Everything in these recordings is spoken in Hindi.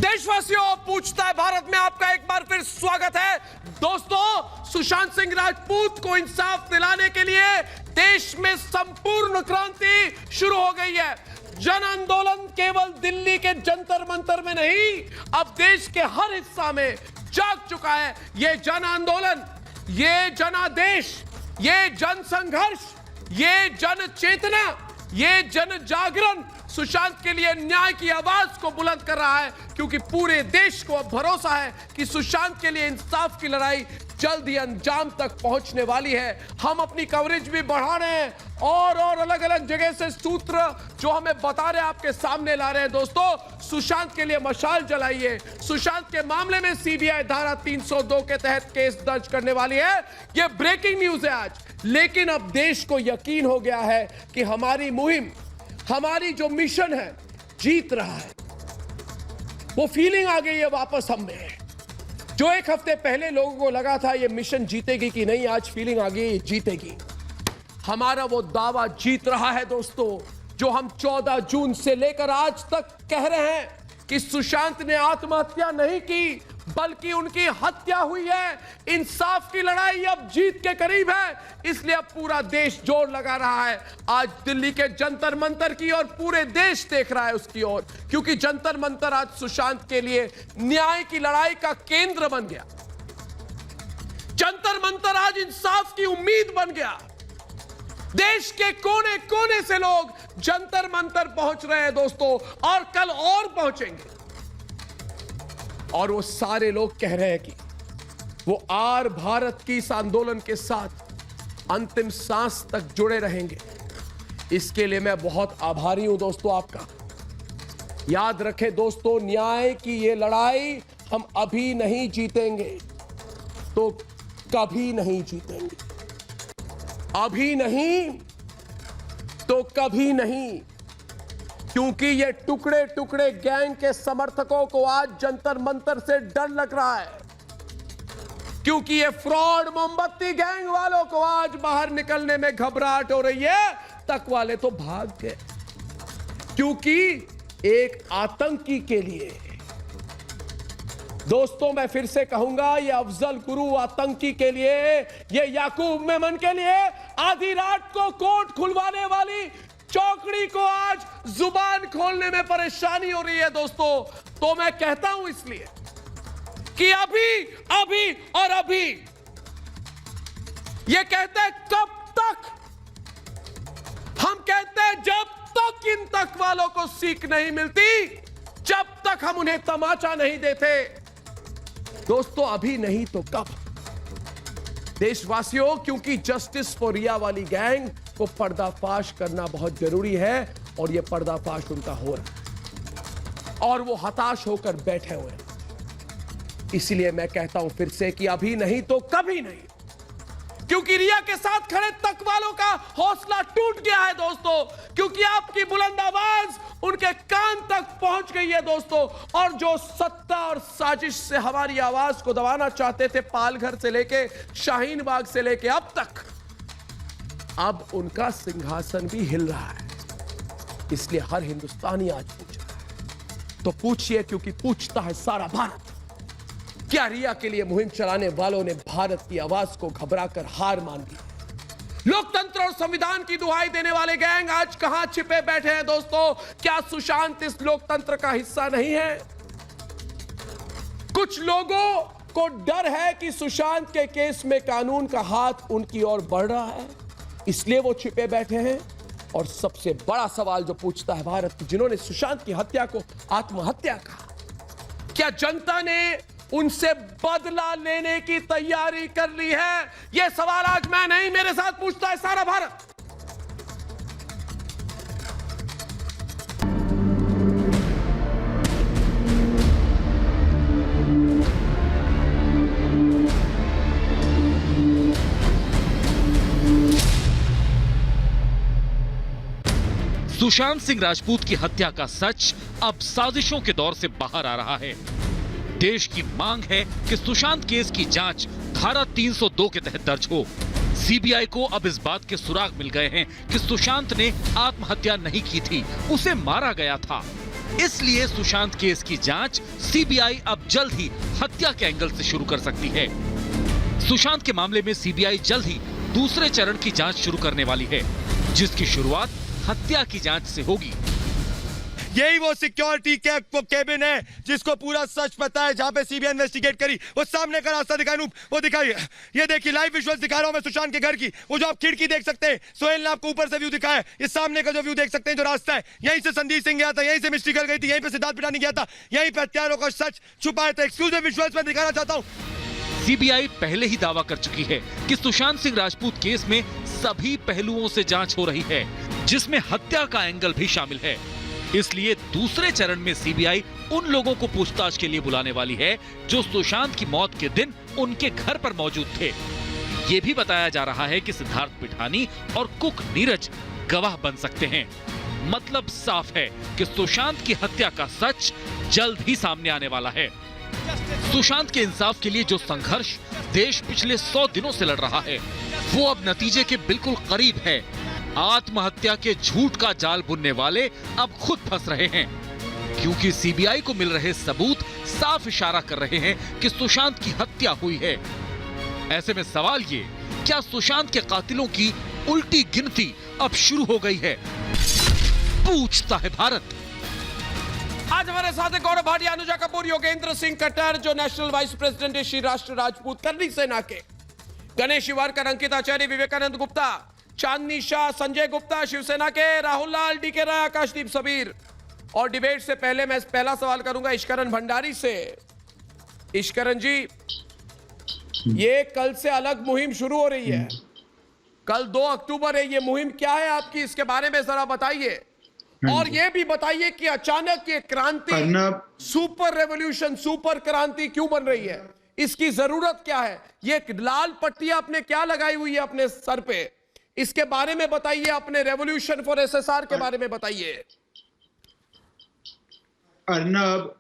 देशवासियों, पूछता है भारत में आपका एक बार फिर स्वागत है। दोस्तों, सुशांत सिंह राजपूत को इंसाफ दिलाने के लिए देश में संपूर्ण क्रांति शुरू हो गई है। जन आंदोलन केवल दिल्ली के जंतर मंतर में नहीं, अब देश के हर हिस्सा में जाग चुका है। ये जन आंदोलन, ये जनादेश, ये जन संघर्ष, ये जन चेतना, ये जन जागरण सुशांत के लिए न्याय की आवाज को बुलंद कर रहा है, क्योंकि पूरे देश को अब भरोसा है कि सुशांत के लिए इंसाफ की लड़ाई जल्द ही अंजाम तक पहुंचने वाली है। हम अपनी कवरेज भी बढ़ा रहे हैं और अलग अलग जगह से सूत्र जो हमें बता रहे हैं आपके सामने ला रहे हैं। दोस्तों, सुशांत के लिए मशाल जलाइए। सुशांत के मामले में सीबीआई धारा 302 के तहत केस दर्ज करने वाली है। यह ब्रेकिंग न्यूज है आज, लेकिन अब देश को यकीन हो गया है कि हमारी मुहिम, हमारी जो मिशन है, जीत रहा है। वो फीलिंग आ गई है वापस हम में। जो एक हफ्ते पहले लोगों को लगा था ये मिशन जीतेगी कि नहीं, आज फीलिंग आ गई जीतेगी। हमारा वो दावा जीत रहा है दोस्तों, जो हम 14 जून से लेकर आज तक कह रहे हैं कि सुशांत ने आत्महत्या नहीं की, बल्कि उनकी हत्या हुई है। इंसाफ की लड़ाई अब जीत के करीब है, इसलिए अब पूरा देश जोर लगा रहा है। आज दिल्ली के जंतर मंतर की और पूरे देश देख रहा है उसकी ओर, क्योंकि जंतर मंतर आज सुशांत के लिए न्याय की लड़ाई का केंद्र बन गया। जंतर मंतर आज इंसाफ की उम्मीद बन गया। देश के कोने कोने से लोग जंतर मंतर पहुंच रहे हैं दोस्तों, और कल और पहुंचेंगे। और वो सारे लोग कह रहे हैं कि वो आर भारत की इस आंदोलन के साथ अंतिम सांस तक जुड़े रहेंगे। इसके लिए मैं बहुत आभारी हूं दोस्तों आपका। याद रखें दोस्तों, न्याय की ये लड़ाई हम अभी नहीं जीतेंगे तो कभी नहीं जीतेंगे। अभी नहीं तो कभी नहीं, क्योंकि ये टुकड़े टुकड़े गैंग के समर्थकों को आज जंतर मंतर से डर लग रहा है, क्योंकि ये फ्रॉड मोमबत्ती गैंग वालों को आज बाहर निकलने में घबराहट हो रही है। तक वाले तो भाग गए, क्योंकि एक आतंकी के लिए, दोस्तों मैं फिर से कहूंगा, ये अफजल गुरु आतंकी के लिए, ये याकूब मेमन के लिए आधी रात को कोर्ट खुलवाने वाली चौकड़ी को आज जुबान खोलने में परेशानी हो रही है दोस्तों। तो मैं कहता हूं इसलिए कि अभी अभी और अभी, ये कहते हैं कब तक, हम कहते हैं जब तक इन तक वालों को सीख नहीं मिलती, जब तक हम उन्हें तमाचा नहीं देते। दोस्तों, अभी नहीं तो कब देशवासियों, क्योंकि जस्टिस फॉर रिया वाली गैंग को पर्दाफाश करना बहुत जरूरी है, और यह पर्दाफाश उनका हो रहा है और वो हताश होकर बैठे हुए हैं। इसलिए मैं कहता हूं फिर से कि अभी नहीं तो कभी नहीं, क्योंकि रिया के साथ खड़े तक वालों का हौसला टूट गया है दोस्तों, क्योंकि आपकी बुलंद आवाज उनके कान तक पहुंच गई है दोस्तों। और जो सत्ता और साजिश से हमारी आवाज को दबाना चाहते थे, पालघर से लेके शाहीन बाग से लेके अब तक, अब उनका सिंहासन भी हिल रहा है। इसलिए हर हिंदुस्तानी आज पूछ रहा है, तो पूछिए, क्योंकि पूछता है सारा भारत। क्या रिया के लिए मुहिम चलाने वालों ने भारत की आवाज को घबराकर हार मान ली? लोकतंत्र और संविधान की दुहाई देने वाले गैंग आज कहां छिपे बैठे हैं दोस्तों? क्या सुशांत इस लोकतंत्र का हिस्सा नहीं है? कुछ लोगों को डर है कि सुशांत के केस में कानून का हाथ उनकी ओर बढ़ रहा है, इसलिए वो छिपे बैठे हैं। और सबसे बड़ा सवाल जो पूछता है भारत, जिन्होंने सुशांत की हत्या को आत्महत्या कहा, क्या जनता ने उनसे बदला लेने की तैयारी कर ली है? यह सवाल आज मैं नहीं, मेरे साथ पूछता है सारा भारत। सुशांत सिंह राजपूत की हत्या का सच अब साजिशों के दौर से बाहर आ रहा है। देश की मांग है कि सुशांत केस की जांच धारा 302 के तहत दर्ज हो। सीबीआई को अब इस बात के सुराग मिल गए हैं कि सुशांत ने आत्महत्या नहीं की थी, उसे मारा गया था। इसलिए सुशांत केस की जांच सीबीआई अब जल्द ही हत्या के एंगल से शुरू कर सकती है। सुशांत के मामले में सीबीआई जल्द ही दूसरे चरण की जांच शुरू करने वाली है, जिसकी शुरुआत हत्या की जांच से होगी। यही वो सिक्योरिटी केबिन है जिसको पूरा सच पता है, जहां पे सीबीआई इन्वेस्टिगेट करी। वो सामने का रास्ता दिखाई, वो दिखाइए, ये देखिए लाइव विजुअल्स दिखा रहा हूं मैं सुशांत के घर की। वो जो आप खिड़की देख सकते हैं, सोहेल ने आपको ऊपर से व्यू दिखाया, ये सामने का जो व्यू देख सकते हैं, जो रास्ता है, यहीं से संदीप सिंह गया था, यहीं से मिस्ट्री गई थी, यहीं पे सिद्धार्थ पिटानी गया था, यहीं पे हत्यारों का सच छुपाया था। एक्सक्लूसिव विजुअल्स में दिखाना चाहता हूं। सीबीआई पहले ही दावा कर चुकी है कि सुशांत सिंह राजपूत केस में सभी पहलुओं से जांच हो रही है, जिसमें हत्या का एंगल भी शामिल है। इसलिए दूसरे चरण में सीबीआई उन लोगों को पूछताछ के लिए बुलाने वाली है जो सुशांत की मौत के दिन उनके घर पर मौजूद थे। ये भी बताया जा रहा है कि सिद्धार्थ पिठानी और कुक नीरज गवाह बन सकते हैं। मतलब साफ है कि सुशांत की हत्या का सच जल्द ही सामने आने वाला है। सुशांत के इंसाफ के लिए जो संघर्ष देश पिछले 100 दिनों से लड़ रहा है, वो अब नतीजे के बिल्कुल करीब है। आत्महत्या के झूठ का जाल बुनने वाले अब खुद फंस रहे हैं, क्योंकि सीबीआई को मिल रहे सबूत साफ इशारा कर रहे हैं कि सुशांत की हत्या हुई है। ऐसे में सवाल ये, क्या सुशांत के कातिलों की उल्टी गिनती अब शुरू हो गई है? पूछता है भारत। आज हमारे साथ है गौरव भाटिया, अनुजा कपूर, योगेंद्र सिंह कट्टर जो नेशनल वाइस प्रेसिडेंट है श्री राष्ट्र राजपूत करनी सेना के, गणेश शिवारकर, अंकित आचार्य, विवेकानंद गुप्ता, चांदनी शाह, संजय गुप्ता शिवसेना के, राहुल लाल, डीके राय, आकाशदीप सबीर। और डिबेट से पहले मैं पहला सवाल करूंगा इश्करण भंडारी से। इश्करण जी, ये कल से अलग मुहिम शुरू हो रही है, कल 2 अक्टूबर है, ये मुहिम क्या है आपकी, इसके बारे में जरा बताइए। और ये भी बताइए कि अचानक ये क्रांति, सुपर रेवोल्यूशन, सुपर क्रांति क्यों बन रही है, इसकी जरूरत क्या है? ये लाल पट्टी आपने क्या लगाई हुई है अपने सर पे, इसके बारे में बताइए। अपने रेवोल्यूशन फॉर एसएसआर के बारे में बताइए। अर्नब,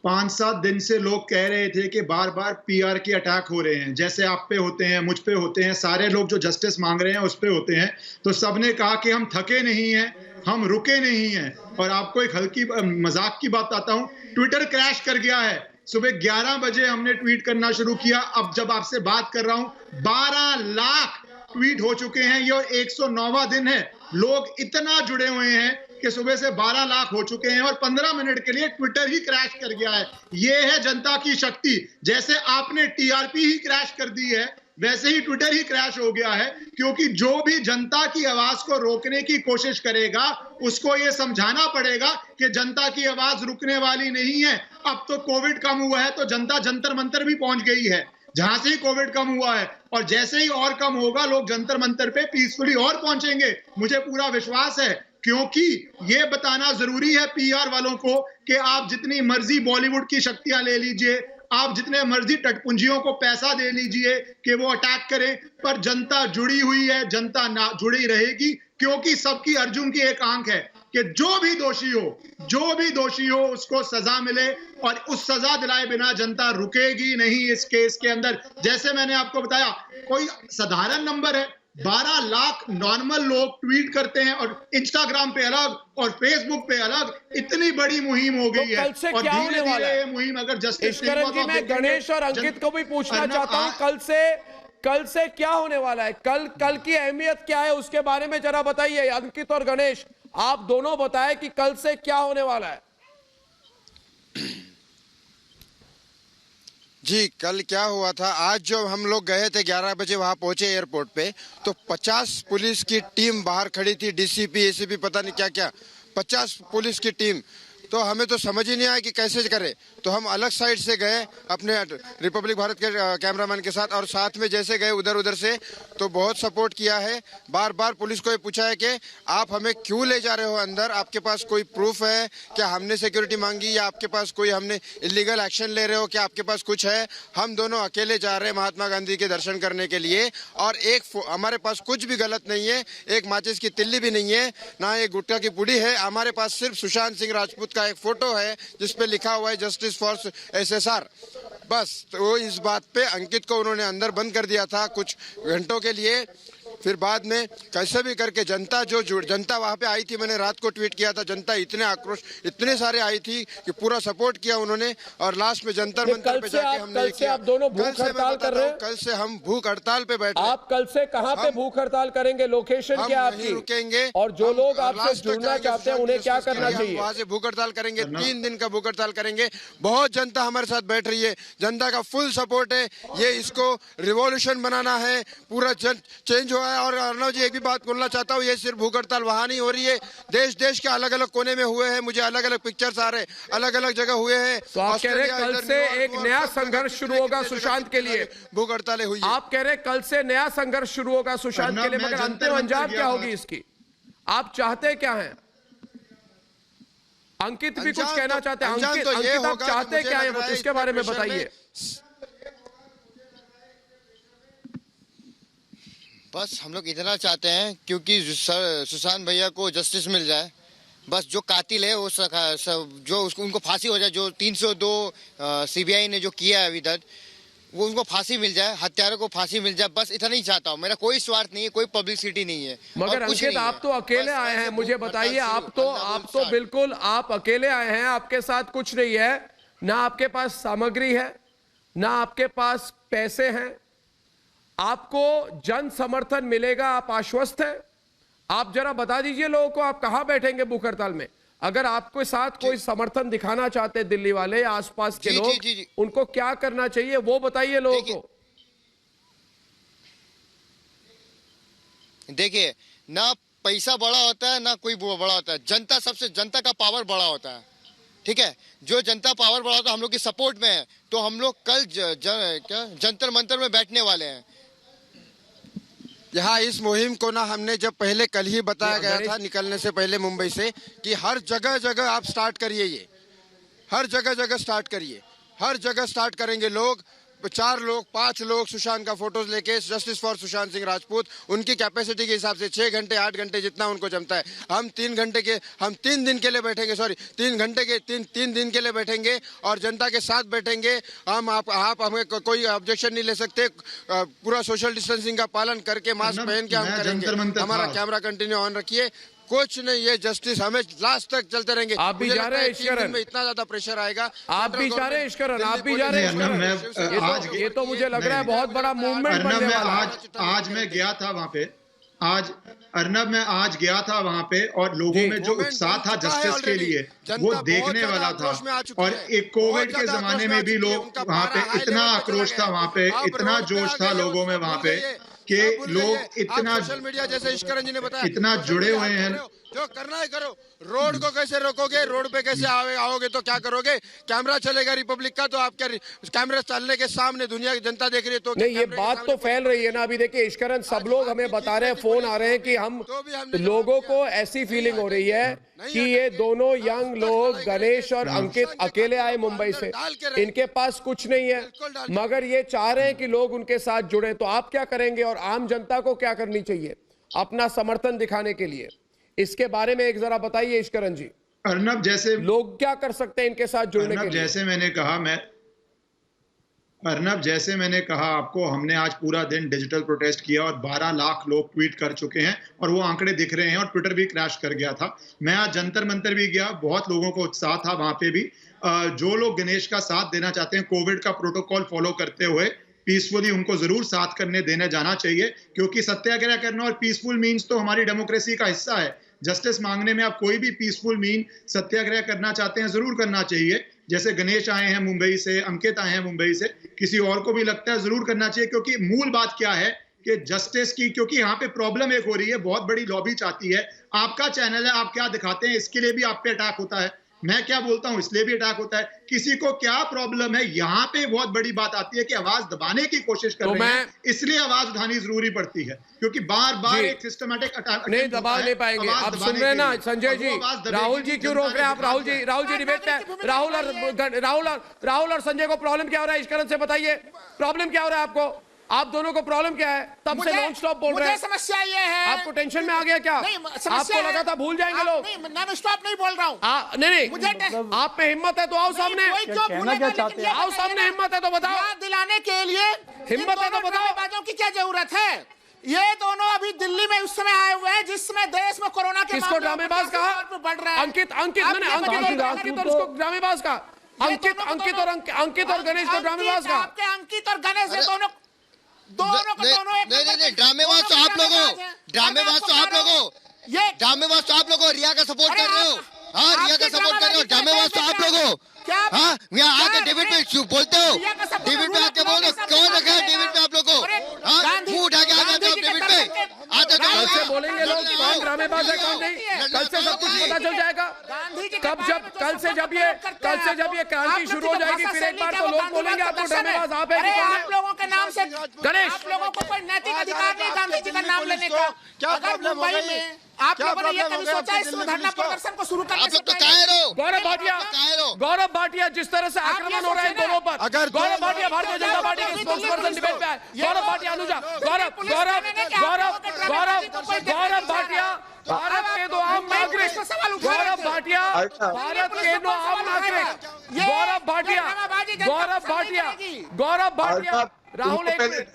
5-7 दिन से लोग कह रहे थे कि बार बार पीआर के अटैक हो रहे हैं, जैसे आप पे होते हैं, मुझ पे होते हैं, सारे लोग जो जस्टिस मांग रहे हैं उस पे होते हैं। तो सबने कहा कि हम थके नहीं हैं, हम रुके नहीं हैं। और आपको एक हल्की मजाक की बात आता हूं, ट्विटर क्रैश कर गया है। सुबह 11 बजे हमने ट्वीट करना शुरू किया, अब जब आपसे बात कर रहा हूं 12 लाख ट्वीट हो चुके हैं। ये 109वां दिन है, लोग इतना जुड़े हुए हैं कि सुबह से 12 लाख हो चुके हैं और 15 मिनट के लिए ट्विटर ही क्रैश कर गया है। ये है जनता की शक्ति। जैसे आपने टीआरपी ही क्रैश कर दी है, वैसे ही ट्विटर ही क्रैश हो गया है, क्योंकि जो भी जनता की आवाज को रोकने की कोशिश करेगा उसको ये समझाना पड़ेगा कि जनता की आवाज रुकने वाली नहीं है। अब तो कोविड कम हुआ है तो जनता जंतर मंतर भी पहुंच गई है, जहां से ही कोविड कम हुआ है, और जैसे ही और कम होगा लोग जंतर मंतर पे पीसफुली और पहुंचेंगे, मुझे पूरा विश्वास है। क्योंकि ये बताना जरूरी है पीआर वालों को कि आप जितनी मर्जी बॉलीवुड की शक्तियां ले लीजिए, आप जितने मर्जी टटपुंजियों को पैसा दे लीजिए कि वो अटैक करें, पर जनता जुड़ी हुई है, जनता ना जुड़ी रहेगी, क्योंकि सबकी अर्जुन की एक आंख है कि जो भी दोषी हो उसको सजा मिले, और उस सजा दिलाए बिना जनता रुकेगी नहीं इस केस के अंदर। जैसे मैंने आपको बताया, कोई साधारण नंबर है, 12 लाख नॉर्मल लोग ट्वीट करते हैं, और इंस्टाग्राम पे अलग और फेसबुक पे अलग, इतनी बड़ी मुहिम हो गई है। कल से क्या होने वाला है? मुहिम अगर जस्टिस मैं गणेश और अंकित को भी पूछना चाहता हूं, कल से क्या होने वाला है, कल की अहमियत क्या है, उसके बारे में जरा बताइए। अंकित और गणेश, आप दोनों बताएं कि कल से क्या होने वाला है। जी, कल क्या हुआ था, आज जो हम लोग गए थे 11 बजे वहां पहुंचे एयरपोर्ट पे, तो 50 पुलिस की टीम बाहर खड़ी थी, डीसीपी, एसीपी, पता नहीं क्या क्या, 50 पुलिस की टीम। तो हमें तो समझ ही नहीं आया कि कैसे करें, तो हम अलग साइड से गए अपने रिपब्लिक भारत के कैमरामैन के साथ, और साथ में जैसे गए उधर से, तो बहुत सपोर्ट किया है। बार बार पुलिस को ये पूछा है कि आप हमें क्यों ले जा रहे हो अंदर, आपके पास कोई प्रूफ है क्या, हमने सिक्योरिटी मांगी या आपके पास कोई हमने इलीगल एक्शन ले रहे हो, क्या आपके पास कुछ है। हम दोनों अकेले जा रहे हैं महात्मा गांधी के दर्शन करने के लिए, और हमारे पास कुछ भी गलत नहीं है, एक माचिस की तिल्ली भी नहीं है, ना एक गुटखा की पुड़ी है, हमारे पास सिर्फ सुशांत सिंह राजपूत का एक फोटो है जिसपे लिखा हुआ है जस्टिस फॉर एसएसआर, बस। तो इस बात पे अंकित को उन्होंने अंदर बंद कर दिया था कुछ घंटों के लिए। फिर बाद में कैसे भी करके जनता वहां पे आई थी, मैंने रात को ट्वीट किया था, जनता इतने आक्रोश इतने सारे आई थी कि पूरा सपोर्ट किया उन्होंने और लास्ट में जंतर मंतर पे जाके हमने ये किया। आप दोनों भूख हड़ताल कर रहे हैं? कल से हम भूख हड़ताल पे बैठे। आप कल से कहां पे भूख हड़ताल करेंगे? लोकेशन क्या आपकी? रुकेंगे और जो लोग आपसे जुड़ना चाहते हैं उन्हें क्या करना चाहिए? वहां से भूख हड़ताल करेंगे, 3 दिन का भूख हड़ताल करेंगे। बहुत जनता हमारे साथ बैठ रही है, जनता का फुल सपोर्ट है। ये इसको रिवॉल्यूशन बनाना है, पूरा चेंज हुआ है। और अर्णव जी एक भी बात बोलना चाहता हूँ, ये सिर्फ भूख हड़ताल वहां नहीं हो रही है, देश के अलग अलग कोने में हुए हैं। मुझे अलग अलग पिक्चर्स आ रहे, अलग अलग जगह हुए हैं। तो आप कह रहे हैं कल से एक नया संघर्ष शुरू होगा सुशांत के लिए? भूख हड़तालें हुई है। आप कह रहे हैं कल से नया संघर्ष शुरू होगा सुशांत के लिए, मगर अंतिम अंजाम क्या होगी इसकी? आप चाहते क्या हैं? अंकित भी कुछ कहना चाहते हैं। अंकित आप चाहते क्या है, इसके बारे में बताइए। बस हम लोग इतना चाहते हैं क्योंकि सुशांत भैया को जस्टिस मिल जाए। बस जो कातिल है वो जो उनको फांसी हो जाए। जो 302 सीबीआई ने जो किया है अभी तक, वो उनको फांसी मिल जाए, हत्यारों को फांसी मिल जाए। बस इतना ही चाहता हूँ। मेरा कोई स्वार्थ नहीं है, कोई पब्लिसिटी नहीं है। मगर अंकित आप तो अकेले आए हैं, मुझे बताइए। आप तो बिल्कुल आप अकेले आए हैं, आपके साथ कुछ नहीं है, ना आपके पास सामग्री है, ना आपके पास पैसे हैं। आपको जन समर्थन मिलेगा, आप आश्वस्त हैं? आप जरा बता दीजिए लोगों को, आप कहां बैठेंगे भूख हड़ताल में? अगर आपके साथ कोई समर्थन दिखाना चाहते हैं दिल्ली वाले, आसपास के लोग, उनको क्या करना चाहिए वो बताइए लोगों को। देखिए, ना पैसा बड़ा होता है ना कोई बड़ा होता है। जनता का पावर बड़ा होता है, ठीक है। जो जनता पावर बड़ा होता है, हम लोग की सपोर्ट में है, तो हम लोग कल जंतर मंतर में बैठने वाले हैं। यहाँ इस मुहिम को ना हमने जब पहले कल ही बताया गया था निकलने से पहले मुंबई से, कि हर जगह आप स्टार्ट करिए। ये हर जगह स्टार्ट करिए, हर जगह स्टार्ट करेंगे लोग। 4 लोग 5 लोग सुशांत का फोटोज लेके, जस्टिस फॉर सुशांत सिंह राजपूत, उनकी कैपेसिटी के हिसाब से 6 घंटे 8 घंटे जितना उनको जमता है। हम 3 दिन के लिए बैठेंगे, 3 दिन के लिए बैठेंगे और जनता के साथ बैठेंगे। आप हमें कोई ऑब्जेक्शन नहीं ले सकते। पूरा सोशल डिस्टेंसिंग का पालन करके, मास्क पहन के हम करेंगे। हमारा कैमरा कंटिन्यू ऑन रखिए। कुछ नहीं, ये जस्टिस हमें लास्ट तक चलते रहेंगे। आप भी जा रहे हैं इश्करण में, इतना ज्यादा प्रेशर आएगा। आप भी जा रहे हैं इश्करण, आप भी जा रहे हैं। ये तो मुझे लग रहा है बहुत बड़ा मूवमेंट बनने वाला है। आज मैं गया था वहां पे, अर्नब मैं आज गया था वहां पे, और लोगों में जो उत्साह था जस्टिस के लिए वो देखने वाला था। और एक कोविड के जमाने में भी लोग वहां पे, इतना आक्रोश था वहां पे, इतना जोश था लोगों में वहां पे कि लोग इतना सोशल मीडिया जैसे इश्करण जी ने बताया इतना जुड़े हुए हैं। जो करना है करो। रोड को कैसे रोकोगे, रोड पे कैसे आओगे तो क्या करोगे? कैमरा चलेगा रिपब्लिक का, तो आप क्या कैमरा चलने के सामने दुनिया की जनता देख रही है तो नहीं, ये बात तो फैल रही है ना। अभी देखिए इश्करण, सब लोग हमें बता रहे हैं, फोन आ रहे हैं कि हम लोगों को ऐसी फीलिंग हो रही है कि ये दोनों यंग लोग, गणेश और अंकित, अकेले आए मुंबई से, इनके पास कुछ नहीं है, मगर ये चाह रहे हैं कि लोग उनके साथ जुड़े। तो आप क्या करेंगे और आम जनता को क्या करनी चाहिए अपना समर्थन दिखाने के लिए? इसके बारे में एक जरा बताइए इश्करण जी। अर्नब, जैसे लोग क्या कर सकते हैं इनके साथ जुड़ने के लिए? जैसे मैंने कहा आपको, हमने आज पूरा दिन डिजिटल प्रोटेस्ट किया और 12 लाख लोग ट्वीट कर चुके हैं और वो आंकड़े दिख रहे हैं। और ट्विटर भी क्रैश कर गया था। मैं आज जंतर मंतर भी गया, बहुत लोगों को उत्साह था वहां पे भी। जो लोग गणेश का साथ देना चाहते हैं, कोविड का प्रोटोकॉल फॉलो करते हुए पीसफुली, उनको जरूर साथ करने देने जाना चाहिए, क्योंकि सत्याग्रह करना और पीसफुल मीन्स तो हमारी डेमोक्रेसी का हिस्सा है। जस्टिस मांगने में आप कोई भी पीसफुल मीन सत्याग्रह करना चाहते हैं, जरूर करना चाहिए। जैसे गणेश आए हैं मुंबई से, अंकित आए हैं मुंबई से, किसी और को भी लगता है जरूर करना चाहिए। क्योंकि मूल बात क्या है कि जस्टिस की, क्योंकि यहाँ पे प्रॉब्लम एक हो रही है, बहुत बड़ी लॉबी चाहती है। आपका चैनल है, आप क्या दिखाते हैं इसके लिए भी आप पे अटैक होता है, मैं क्या बोलता हूं इसलिए भी अटैक होता है। किसी को क्या प्रॉब्लम है, यहाँ पे बहुत बड़ी बात आती है कि आवाज दबाने की कोशिश कर रहे हैं, इसलिए आवाज उठानी जरूरी पड़ती है, क्योंकि बार बार एक सिस्टमैटिक अटैक नहीं दबा नहीं पाएंगे। आप सुन रहे हैं ना संजय जी, राहुल जी क्यों रोक रहे हैं आप? राहुल जी डिबेट में राहुल और संजय को प्रॉब्लम क्या हो रहा है? इश्करण से बताइए प्रॉब्लम क्या हो रहा है आपको? आप दोनों को प्रॉब्लम क्या है? तब से नॉन स्टॉप बोल रहे हैं। समस्या ये है, आपको टेंशन में आ गया क्या? आपको लगा था भूल जाएंगे लोग? नॉन स्टॉप नहीं बोल रहा हूँ। नहीं, आप में हिम्मत है तो आओ सामने, आओ सामने, हिम्मत है तो बताओ। दिलाने के लिए हिम्मत है तो बताओ, बातों की क्या जरूरत है? ये दोनों अभी दिल्ली में उस समय आए हुए हैं जिसमें देश में कोरोना के किसको ड्रामेबाज कहा? बढ़ रहा है। अंकित और उसको ड्रामेबाज कहा। अंकित और गणेश को ड्रामेबाज कहा। आपके अंकित और गणेश ये दोनों नहीं, ड्रामेबाज तो आप लोगों, ड्रामेबाज तो आप लोगों, ड्रामेबाज तो आप लोगों रिया का सपोर्ट कर रहे हो। हाँ, रिया का सपोर्ट कर रहे हो। ड्रामेबाज तो आप लोगों। हाँ, यहाँ आके डेविड पे बोलते हो, डेविड पे आके बोलो, कौन रखा है डेविड पे आप लोगों को? हाँ, मुंह उठा के आ जाते हो डेविड पे, आते हो। कल से बोलेंगे लोग कौन ड्रामेबाज है कौन नहीं, कल से सब कुछ पता चल जाएगा। कल से जब ये क्रांति शुरू हो जाएगी, फिर एक बार तो लोग बोलेंगे आपको ड्रामेबाज आप है। आप लोगों के नाम से गणेश, आप लोगों को कोई नैतिक अधिकार नहीं गांधी जी का नाम लेने का। अगर मुंबई में आप लोगों ने ये कभी सोचा इसमें धरना प्रदर्शन को शुरू करने से पहले? गौरव भाटिया जिस तरह से आक्रमण हो रहा है दोनों पर, गौरव भाटिया भारतीय जनता पार्टी के स्पोक्सपर्सन डिबेट पे आए। गौरव भाटिया, अनुजा, गौरव भाटिया भारत के दो आम नागरिक, गौरव भाटिया भारत के दो आम नागरिक, गौरव भाटिया राहुल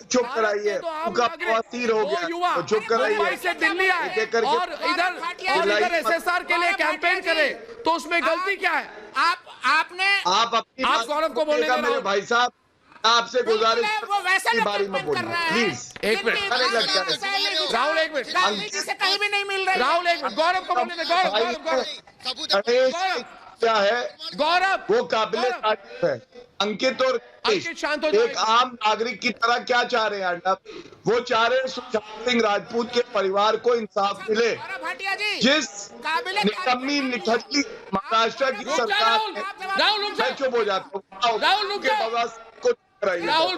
चुप कराइए, उनका बवासीर हो गया, तो चुप कराइए। मुंबई से दिल्ली आए और इधर एसएसआर के लिए कैंपेन करे, तो उसमें गलती क्या है? आप गौरव को बोलेगा मेरे भाई साहब, आपसे गुजारिश वो वैसे के बारे में बोलना प्लीज। एक मिनट राहुल, एक मिनट गांधी जी से कहीं भी नहीं मिल रही। राहुल एक मिनट, गौरव को बोलने दे। गौरव क्या है गौरव वो काबिले तारीफ है। अंकित और शांत हो एक आम नागरिक की तरह क्या चाह रहे हैं अर्नब? वो चाह रहे हैं सुशांत सिंह राजपूत के परिवार को इंसाफ मिले। जिस निकम्मी निठल्ली महाराष्ट्र की सरकार मैं चुप हो जाता हूँ। राहुल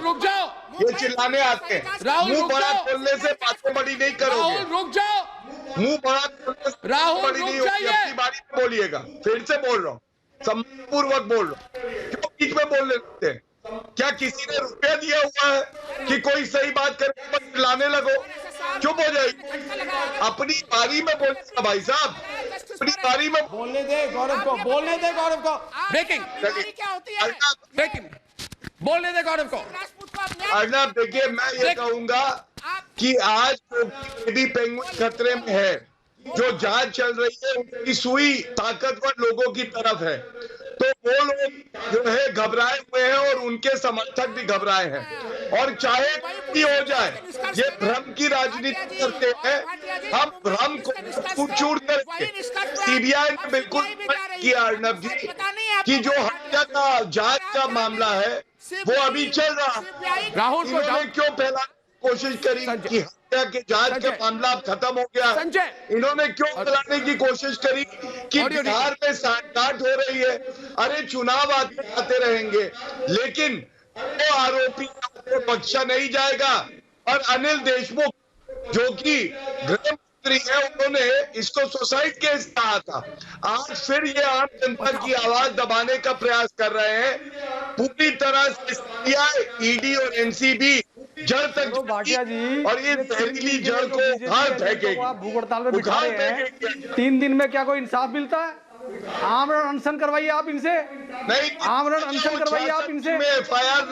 रुक जाओ, ये चिल्लाने आते हैं। मुंह बड़ा खोलने से बातें बड़ी नहीं करोगे। राहुल रुक जाओ, मुंह बड़ा खोलने से राहुल बड़ी रुक नहीं होगी। जाइए। अपनी बारी में बोलिएगा। फिर से बोल रहा हूँ, सम्मानपूर्वक बोल रहा हूँ। क्यों बीच में बोलने लगते हैं? क्या किसी ने रुपया दिया हुआ है कि कोई सही बात करने पर चिल्लाने लगो? चुप हो जाइए, अपनी बारी में बोलिएगा भाई साहब, अपनी बारी में बोलने दे गौरव को, बोलने दे गौरव को। ब्रेकिंग क्या होती है? ब्रेकिंग बोलने दे गौरव को। अर्नब देखिए, मैं ये कहूंगा कि आज बेबी पेंगुइन खतरे में है। जो जांच चल रही है उनकी सुई ताकतवर लोगों की तरफ है, तो वो लोग जो है घबराए हुए हैं और उनके समर्थक भी घबराए हैं। और चाहे भी हो जाए, ये भ्रम की राजनीति करते हैं। हम भ्रम को चूर करेंगे। सीबीआई ने बिल्कुल किया अर्नब जी कि जो हत्या का जांच का मामला है वो अभी चल रहा है। राहुल को इन्होंने क्यों फैलाने की कोशिश करी कि हत्या के जांच का मामला अब खत्म हो गया? इन्होंने क्यों फैलाने की कोशिश करी कि बिहार में सांठगांठ हो रही है? अरे चुनाव आते रहेंगे, लेकिन वो आरोपी को बख्शा नहीं जाएगा। और अनिल देशमुख जो कि गृह मंत्री है, उन्होंने इसको सुसाइड केस कहा था। आज फिर ये आम जनता की आवाज दबाने का प्रयास कर रहे हैं। पूरी तरह से सीबीआई, ईडी और एनसीबी जड़ तक भाटिया जी, और ये जहरीली जड़ को उखाड़ फेंकेगी। आप भूख हड़ताल में बिठा रहे हैं, 3 दिन में क्या कोई इंसाफ मिलता है? आमरण अनशन करवाइए आप इनसे, नहीं आमरण अनशन करवाइए आप इनसे।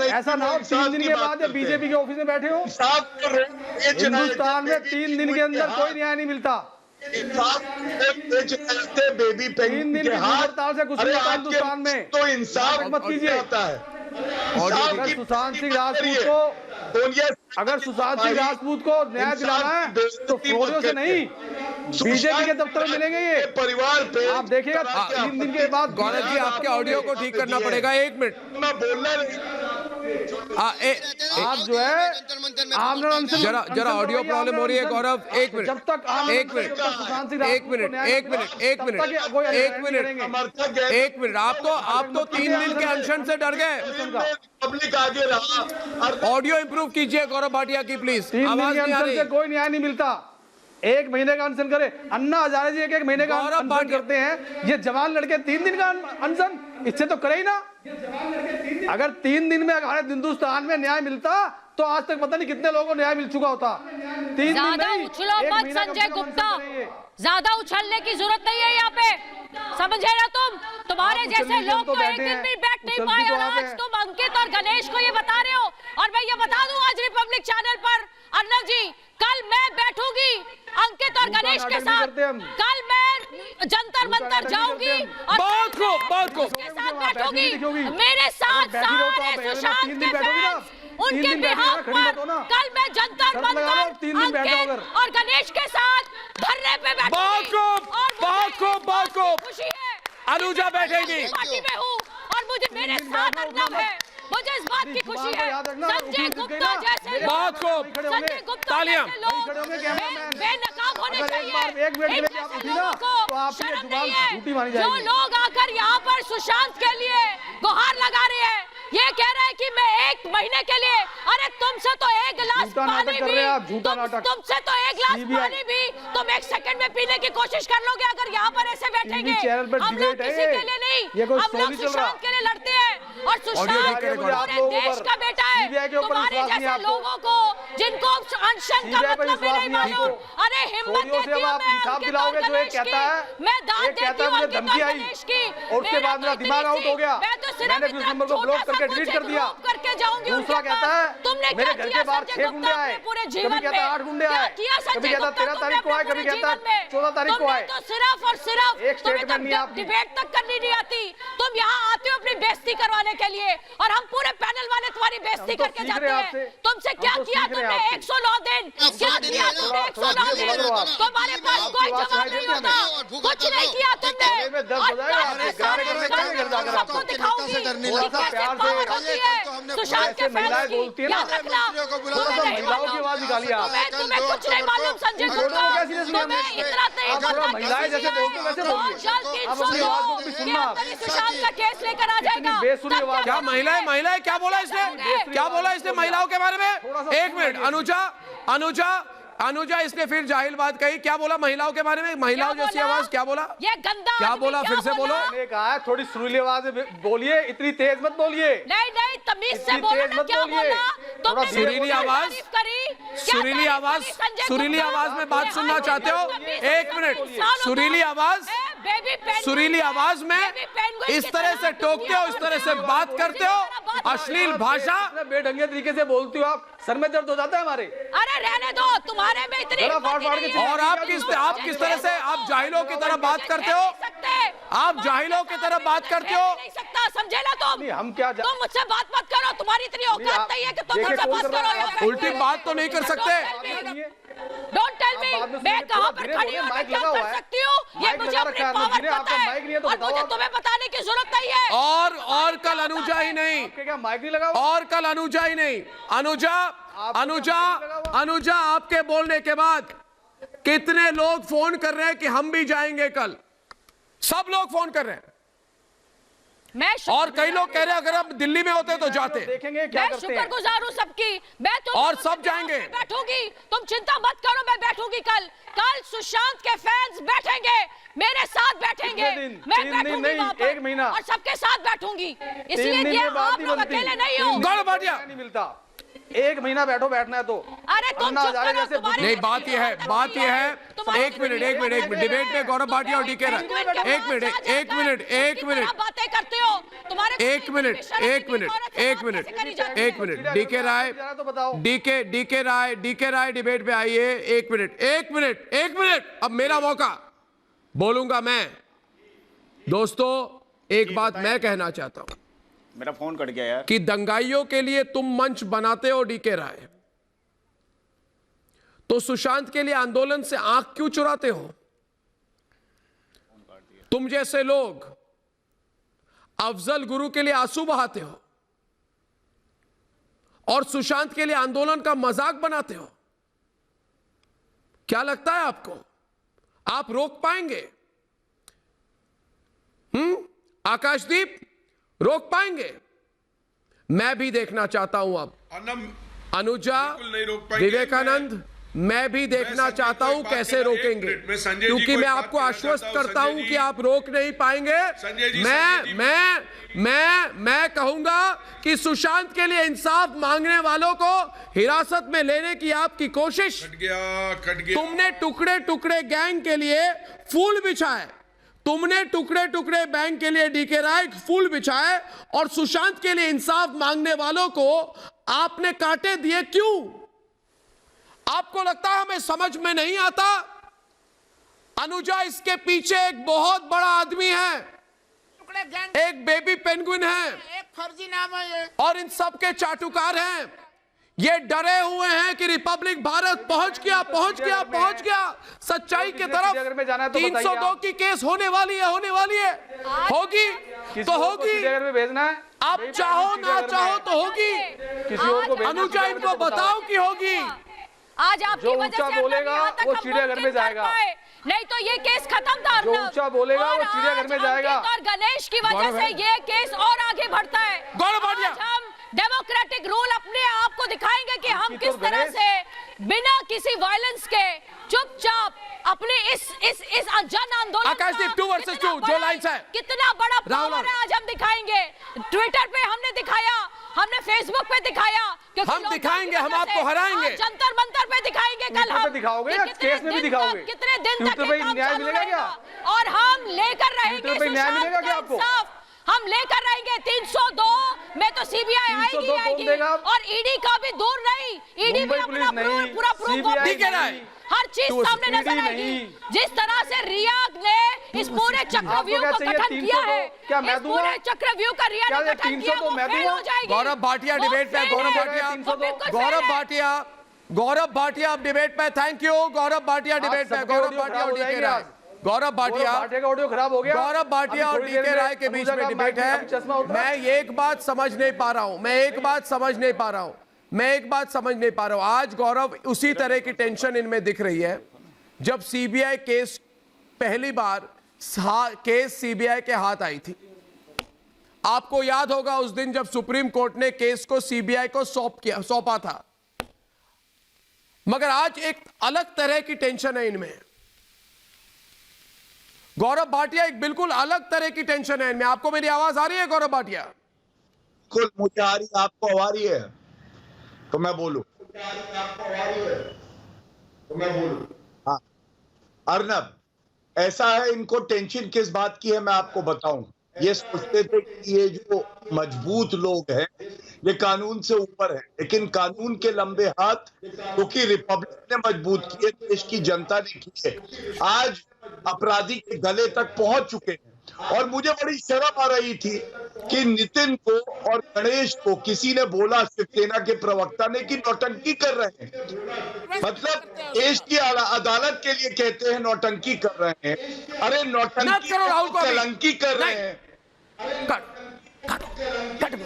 ऐसा ना हो 3 दिन के बाद बीजेपी के ऑफिस में बैठे हो। हिंदुस्तान में 3 दिन के अंदर कोई न्याय नहीं मिलता। बेबी पेंगुइन के हड़ताल से कुछ नहीं होता हिंदुस्तान में, तो इंसाफ मत कीजिए। अगर सुशांत सिंह राजपूत को न्याय दिलाना है तो फौजियों से नहीं, बीजेपी के दफ्तर में मिलेंगे ये परिवार पे। आप देखिएगा 3 दिन के बाद। गौरव जी, आपके ऑडियो को ठीक करना पड़ेगा। 1 मिनट आप जो है आमरण अनशन, जरा ऑडियो प्रॉब्लम हो रही है गौरव। 1 मिनट, जब तक एक मिनट आप तो 3 दिन के अनशन से डर गए। पब्लिक आगे रहा। ऑडियो इंप्रूव कीजिए गौरव भाटिया की प्लीज, 3 दिन आवाज के नहीं आ अनशन रही। से कोई न्याय नहीं मिलता। 1 महीने का अनशन करे। अन्ना हजारे जी 1 महीने का अनशन करते हैं, ये जवान लड़के 3 दिन का अनशन, इससे तो करे ही ना। अगर 3 दिन में अगर हिंदुस्तान में न्याय मिलता तो आज तक पता नहीं कितने लोगों को न्याय मिल चुका होता। 3 दिन नहीं, उछलो मत संजय गुप्ता, ज्यादा उछलने की जरूरत नहीं है यहाँ पे, समझे ना तुम? तुम्हारे जैसे लोग तो एक दिन भी बैठ नहीं पाए और आज तुम अंकित और गणेश को ये बता रहे हो। और मैं ये बता दूं आज रिपब्लिक चैनल पर अर्नब जी कल मैं बैठूंगी अंकित और गणेश के साथ, कल मैं जंतर मंतर जाऊंगी और बहुत खूब के साथ बैठूंगी। मेरे साथ सारे सुशांत के फैंस, उनके बिहाफ पर कल मैं जंतर मंतर अंकित और गणेश के साथ धरने पे बैठूंगी। बहुत खूब। खुशी है अनुजा बैठेगी। पार्टी में हूँ और मुझे मेरे साथ अर्नब है, मुझे इस बात की खुशी है। संजय गुप्ता जैसे बहुत खूब। संजय गुप्ता तालियां। जैसे लोग बेनकाब होने चाहिए। इन जैसे लोगों को शर्म नहीं है जो लोग आकर यहाँ पर सुशांत के लिए गुहार लगा रहे हैं, ये कह रहे हैं कि मैं 1 महीने के लिए, अरे तुमसे तो एक गिलास पानी भी, तुमसे तो एक गिलास पानी भी तुम 1 सेकंड में पीने की कोशिश कर लोगे अगर यहाँ पर ऐसे बैठेंगे। हम लोग किसी के लिए नहीं, हम लोग सुशांत के लिए लड़ते हैं और सुशांत पूरे देश का बेटा है। तुम्हारे जैसे लोगों को जिनको अनशन का मतलब भी नहीं मालूम, अरे हिम्मत देती हूँ मैं अंकित और गणेश की, मैं दाद देती हूँ अंकित और गणेश की। उसके बाद मेरा दिमाग आउट हो गया, मैं तो सिर्फ उस नंबर को ब्लॉक करके डिलीट कर दिया। करके जाऊंगी। दूसरा कहता है तुमने मेरे घर के बाहर 6 गुंडे आए, पूरे कभी जीवन कहता है 8 गुंडे आए, कभी कहता 13 तारीख को आए, कभी कहता 14 तारीख को आए। तो सिर्फ और सिर्फ एक स्टेटमेंट नहीं आपकी। डिबेट तक करनी नहीं आती, तुम यहाँ आते हो अपनी बेइज्जती करवाने के लिए और हम पूरे पैनल वाले तुम्हारी बेइज्जती करके जाते हैं। तुमसे क्या किया तुमने 109 दिन, क्या किया तुमने 109 दिन? तुम्हारे पास कोई जवाब नहीं होता, कुछ नहीं किया तुमने। सबको दिखाऊंगी कि कैसे पावर होती है सुशांत के फैंस की। याद रखना, महिलाओं की आवाज निकाली आप। तुम्हें कुछ नहीं मालूम संजय गुप्ता, तुम्हें इतना नहीं पता महिलाएं जैसे बोलते वैसे बोलिए। अब अपनी आवाज को भी सुनना। सुशांत का केस लेकर आ जाएगा। क्या महिलाएं क्या बोला इसने महिलाओं के बारे में? 1 मिनट। अनुजा इसने फिर जाहिल बात कही। क्या बोला महिलाओं के बारे में? महिलाओं जैसी आवाज क्या बोला? ये गंदा क्या बोला? फिर से बोलो। मैंने कहा थोड़ी सुरीली आवाज में बोलिए, इतनी तेज मत बोलिए। नहीं तमीज से बोलो ना। क्या बोला तुमने? सुरीली आवाज में बात सुनना चाहते हो? 1 मिनट। सुरीली आवाज में इस तरह से टोकते हो, इस तरह से बात करते हो, अश्लील भाषा बेढंगे तरीके से बोलती हो आप, सर में दर्द हो जाता है हमारे। अरे रहने दो, तुम्हारे में इतनी और आप किस तरह से आप जाहिलों की तरह बात करते हो? आप जाहिलों की तरह बात करते हो? नहीं सकता, समझे ना तुम? हम क्या तुम मुझसे बात मत करो, तुम्हारी इतनी औकात नहीं है कि तुम मुझसे बात करो। उल्टी बात तो नहीं कर सकते। डोंट टेल मी मैं कहां पर खड़ी हूं, मैं क्या कर सकती हूं, ये मुझे अपनी पावर पता है और मुझे तुम्हें बताने की जरूरत नहीं है। और कल अनुजा ही नहीं, क्या माइक नहीं लगा? और कल अनुजा ही नहीं, अनुजा आपके बोलने के बाद कितने लोग फोन कर रहे हैं कि हम भी जाएंगे कल। सब लोग फोन कर रहे हैं और कई लोग कह रहे हैं अगर आप दिल्ली में होते तो जाते। देखेंगे क्या करते हैं। शुक्रगुजार हूं सबकी, मैं तो और सब जाएंगे। बैठूंगी, तुम चिंता मत करो, मैं बैठूंगी कल सुशांत के फैंस बैठेंगे, मेरे साथ बैठेंगे। मैं बैठूंगी वहां पर 1 महीना और सबके साथ बैठूंगी, इसलिए आप लोग अकेले नहीं हो। नहीं मिलता, 1 महीना बैठना है तो। अरे तुम चुप करो, नहीं, बात यह है 1 मिनट डिबेट में गौरव भाटिया और डीके राय। एक मिनट बातें करते हो तुम्हारे। एक मिनट डीके राय डिबेट पे आइए। 1 मिनट अब मेरा मौका, बोलूंगा मैं। दोस्तों एक बात मैं कहना चाहता हूं, मेरा फोन कट गया यार, कि दंगाइयों के लिए तुम मंच बनाते हो डीके राय, तो सुशांत के लिए आंदोलन से आंख क्यों चुराते हो? तुम जैसे लोग अफजल गुरु के लिए आंसू बहाते हो और सुशांत के लिए आंदोलन का मजाक बनाते हो। क्या लगता है आपको आप रोक पाएंगे? आकाशदीप रोक पाएंगे? मैं भी देखना चाहता हूं अब अनुजा, विवेकानंद, मैं भी देखना चाहता हूं कैसे रोकेंगे, क्योंकि मैं आपको आश्वस्त करता हूं कि आप रोक नहीं पाएंगे। मैं कहूंगा कि सुशांत के लिए इंसाफ मांगने वालों को हिरासत में लेने की आपकी कोशिश, तुमने टुकड़े टुकड़े गैंग के लिए फूल बिछाए, तुमने टुकड़े टुकड़े बैंक के लिए डीके राय फूल बिछाए और सुशांत के लिए इंसाफ मांगने वालों को आपने कांटे दिए। क्यों? आपको लगता है हमें समझ में नहीं आता? अनुजा इसके पीछे एक बहुत बड़ा आदमी है, एक बेबी पेंगुइन है, एक फर्जी नाम है ये, और इन सब के चाटुकार हैं। ये डरे हुए हैं कि रिपब्लिक भारत पहुंच गया सच्चाई की तरफ। 302 की केस होने वाली है, होगी तो होगी। भेजना है, आप चाहो ना चाहो तो होगी। किसी और को अनुजा इनको बताओ कि होगी। आज आपकी वजह से बोलेगा वो चिड़ियाघर में जाएगा, नहीं तो ये केस खत्म था। जो ऊंचा बोलेगा वो चिड़ियाघर में जाएगा। और गणेश की वजह से ये केस और आगे बढ़ता है। हम डेमोक्रेटिक रूल अपने आप को दिखाएंगे कि हम किस तरह से बिना किसी वायलेंस के चुपचाप अपने इस जन आंदोलन आकाशदीप 2 वर्सेस 2 जो लाइन्स है, कितना बड़ा पावर है आज हम दिखाएंगे। ट्विटर पे हमने दिखाया, हमने फेसबुक पे दिखाया, हम दिखाएंगे, हम आपको हराएंगे। जंतर मंतर पे दिखाएंगे, कल हम दिखाओगे, केस में भी दिखाओगे। कितने दिन तक न्याय मिलेगा क्या? और हम लेकर रहेंगे न्याय मिलेगा क्या आपको? हम लेकर रहेंगे 302 में तो सीबीआई आएगी और ईडी का भी दूर नहीं। ईडी भी अपना पूरा प्रूफ हर चीज सामने नजर आएगी। जिस तरह से रिया ने इस पूरे चक्रव्यूह को गठन किया है, इस पूरे चक्रव्यूह का रिया ने गठन किया, वो फेल हो जाएगी। गौरव भाटिया डिबेट पे, गौरव भाटिया अब डिबेट पे। Thank you Gaurav Bhatia debate पे। गौरव भाटिया और डीके राय, गौरव भाटिया का ऑडियो खराब हो गया। गौरव भाटिया और डीके राय के बीच में डिबेट है। मैं एक बात समझ नहीं पा रहा हूं, मैं एक बात समझ नहीं पा रहा हूं। आज गौरव उसी तरह की टेंशन इनमें दिख रही है। जब सीबीआई केस पहली बार केस सीबीआई के हाथ आई थी, आपको याद होगा उस दिन जब सुप्रीम कोर्ट ने केस को सीबीआई को सौंपा था। मगर आज एक अलग तरह की टेंशन है इनमें। गौरव भाटिया एक बिल्कुल अलग तरह की टेंशन है इनमें। आपको मेरी आवाज आ रही है गौरव भाटिया? बिल्कुल मुझे आ रही है, आपको आ रही है तो मैं बोलूं। हाँ अर्नब, ऐसा है, इनको टेंशन किस बात की है मैं आपको बताऊं। ये सोचते थे कि ये जो मजबूत लोग हैं ये कानून से ऊपर है, लेकिन कानून के लंबे हाथ क्योंकि रिपब्लिक ने मजबूत किए, देश की जनता ने किए, आज अपराधी के गले तक पहुंच चुके हैं। और मुझे बड़ी शर्म आ रही थी कि नितिन को और गणेश को किसी ने बोला, शिवसेना के प्रवक्ता ने, कि नौटंकी कर रहे हैं। मतलब देश की अदालत के लिए कहते हैं नौटंकी कर रहे हैं। अरे नौटंकी कलंकी कर रहे हैं।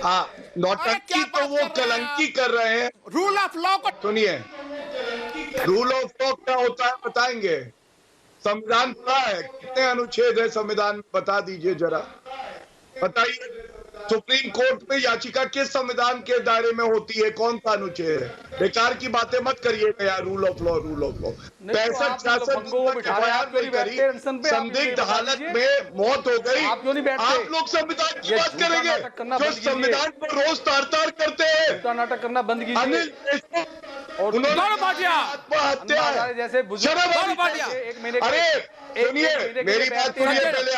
हाँ, नौटंकी तो वो कलंकी कर रहे हैं। रूल ऑफ लॉ को सुनिए, रूल ऑफ लॉ क्या होता है बताएंगे? संविधान पढ़ा है? कितने अनुच्छेद है संविधान में, बता दीजिए जरा, बताइए। सुप्रीम कोर्ट में याचिका किस संविधान के दायरे में होती है, कौन सा अनुच्छेद है? बेकार की बातें मत करिएगा यार। रूल ऑफ लॉ 65-66 करी, संदिग्ध हालत में मौत हो गई, आप लोग संविधान की बात करेंगे? जो संविधान को रोज तार करते हैं। नाटक करना बंद कीजिए। अनिल उन्होंने आत्महत्या अरे सुनिए मेरी बात सुनिए पहले।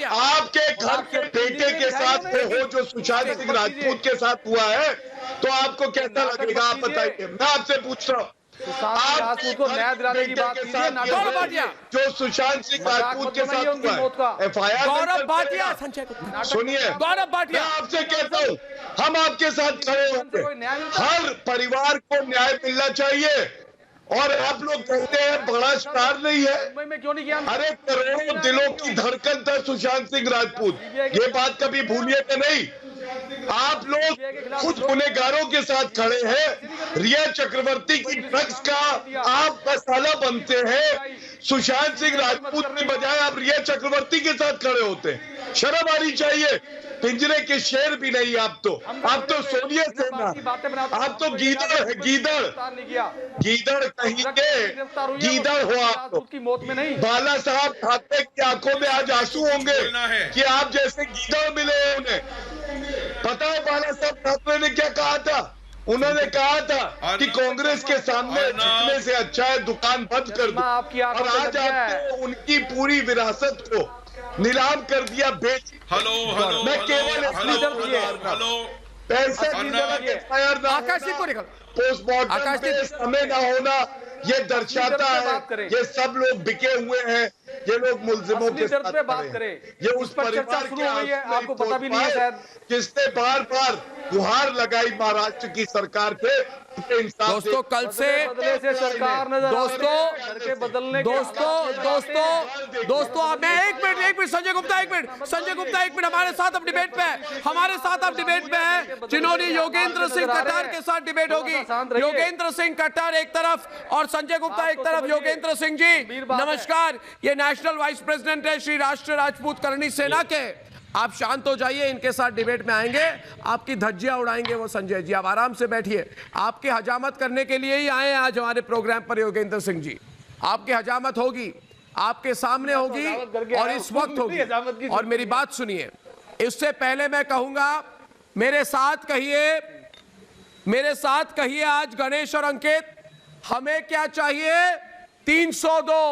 आपके घर के बेटे के साथ हो जो सुशांत सिंह राजपूत के साथ हुआ है तो आपको कैसा लगेगा आप बताइए। मैं आपसे पूछ रहा हूँ, को न्याय दिलाने की बात कीजिए। जो सुशांत सिंह राजपूत के साथ हुआ है, FIR गौरव भाटिया, सुनिए गौरव भाटिया, मैं आपसे कहता हूँ हम आपके साथ खड़े होंगे। हर परिवार को न्याय मिलना चाहिए। और आप लोग कहते हैं बड़ा स्टार नहीं है, में क्यों नहीं किया? अरे करोड़ों दिलों की धड़कन था सुशांत सिंह राजपूत, ये बात कभी भूलिएगा नहीं। आप लोग कुछ गुनहगारों के साथ खड़े हैं। रिया चक्रवर्ती की ड्रग्स का आप मसाला बनते हैं, सुशांत सिंह राजपूत की बजाय आप रिया चक्रवर्ती के साथ खड़े होते हैं। शर्म आनी चाहिए। पिंजरे के शेर भी नहीं आप तो सोनिया सेना, आप तो गीदड़ है, गीदड़ कहीं के गीदड़ हो आप तो। मौत में नहीं, बाला साहब ठाकरे की आंखों में आज आंसू होंगे कि आप जैसे गीदड़ मिले उन्हें। पता है बाला साहब ठाकरे ने क्या कहा था? उन्होंने कहा था कि कांग्रेस के सामने झुकने से अच्छा है दुकान बंद कर दो। और आज आपने उनकी पूरी विरासत को नीलाम कर दिया, बेच। हेलो मैं केवल आकाश जी को निकल पोस्टमार्टम पे समय ना होना ये दर्शाता है ये सब लोग बिके हुए हैं, ये लोग मुल्जिमों के साथ पे बात करें। ये उस पर चर्चा शुरू हो गई है, आपको पता भी नहीं है शायद, जिसने बार बार गुहार लगाई महाराष्ट्र की सरकार पे। दोस्तों कल से सरकार नजर दोस्तों मैं एक मिनट संजय गुप्ता एक मिनट हमारे साथ अब डिबेट पे है जिन्होंने योगेंद्र सिंह कटार के साथ डिबेट होगी। योगेंद्र सिंह कटार एक तरफ और संजय गुप्ता एक तरफ। योगेंद्र सिंह जी नमस्कार, ये नेशनल वाइस प्रेसिडेंट है श्री राष्ट्रीय राजपूत करणी सेना के। आप शांत हो जाइए, इनके साथ डिबेट में आएंगे, आपकी धज्जियां उड़ाएंगे वो संजय जी। आप आराम से बैठिए, आपकी हजामत करने के लिए ही आए हैं आज हमारे प्रोग्राम पर योगेंद्र सिंह जी। आपकी हजामत होगी, आपके सामने होगी और इस वक्त होगी। और मेरी बात सुनिए, इससे पहले मैं कहूंगा मेरे साथ कहिए आज गणेश और अंकित, हमें क्या चाहिए? 302,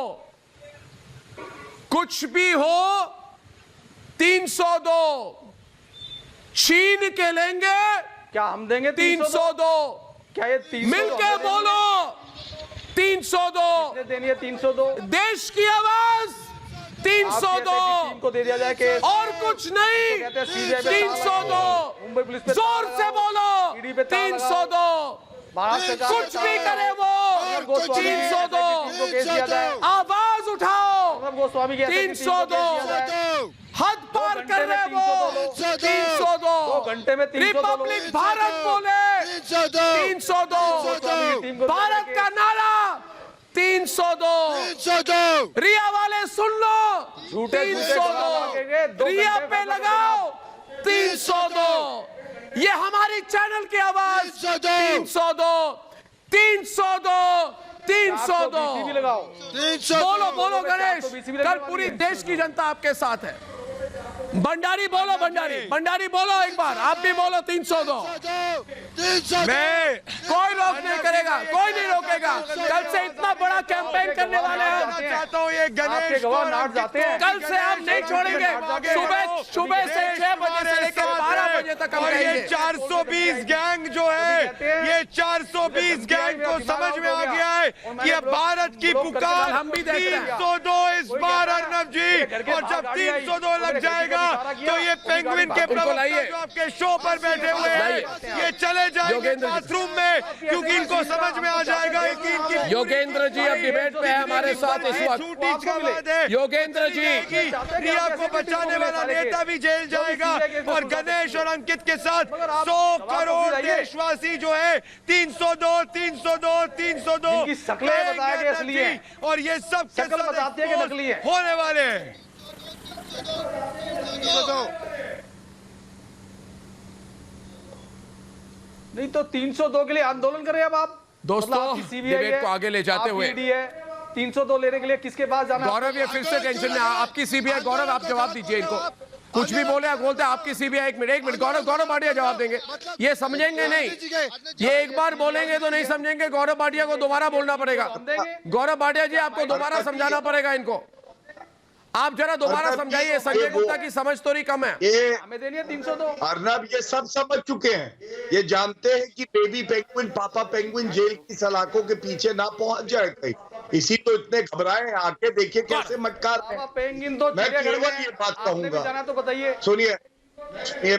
कुछ भी हो 302 छीन के लेंगे। क्या हम देंगे 302? क्या ये 302 मिलके बोलो 302 देनी है? 302 देश की आवाज 302 को दे दिया जाए कि और कुछ नहीं। 302 मुंबई पुलिस पे जोर से बोलो 302 कुछ भी करे वो 302 आवाज उठाओ 302 हद पार कर रहे वो 302 घंटे में 302 रिपब्लिक भारत बोले 302 भारत का नारा 302 रिया वाले सुन लो 302 रिया पे लगाओ 302 ये हमारी चैनल की आवाज 302 बोलो गणेश, कल पूरी देश की जनता आपके साथ है। भंडारी बोलो एक बार, आप भी बोलो 302। मैं कोई रोक नहीं करेगा, कोई नहीं रोकेगा। कल से इतना बड़ा कैंपेन करने वाले हैं, चाहता हूँ ये गणेश कल से हम नहीं छोड़ेंगे। सुबह से 6 बजे से लेकर 12 बजे तक हम ये 420 गैंग जो है, ये 420 गैंग को समझ में आ गया है कि अब भारत की पुकार हम भी देख रहे हैं। 302 इस बार अर्नब जी, और जब 302 लग जाएगा तो ये पेंगुइन के प्रवक्ता जो आपके शो पर बैठे हुए हैं ये चले जाएंगे बाथरूम में, क्योंकि इनको समझ में आ जाएगा कि इनकी योगेंद्र जी अब डिबेट पे है हमारे साथ इस वक्त। योगेंद्र जी रिया को बचाने वाला नेता भी जेल जाएगा और गणेश और अंकित के साथ 100 करोड़ देशवासी जो है 302 और ये सब होने वाले हैं। नहीं तो 302 के लिए आंदोलन करें अब आप। दोस्तों डिबेट को आगे ले जाते हुए 302 लेने के लिए किसके पास जाना? गौरव ये फिर से टेंशन में, आपकी सीबीआई। गौरव आप जवाब दीजिए इनको, कुछ भी बोले बोलते आपकी सीबीआई। एक मिनट गौरव भाटिया जवाब देंगे, ये समझेंगे नहीं, ये एक बार बोलेंगे तो नहीं समझेंगे। गौरव भाटिया को दोबारा बोलना पड़ेगा। गौरव भाटिया जी आपको दोबारा समझाना पड़ेगा इनको, आप जरा दोबारा समझाइए। संजय गुप्ता की समझ थोड़ी कम है। ये हमें देनी है 302। अर्नब ये सब समझ चुके हैं, ये जानते हैं कि बेबी पेंगुइन पापा पेंगुइन जेल की सलाखों के पीछे ना पहुंच जाए कहीं, इसी तो इतने घबराए हैं। आके देखिए कैसे मटकार है। पेंगुइन तो मैं केवल ये बात कहूंगा, जाना तो बताइए। सुनिए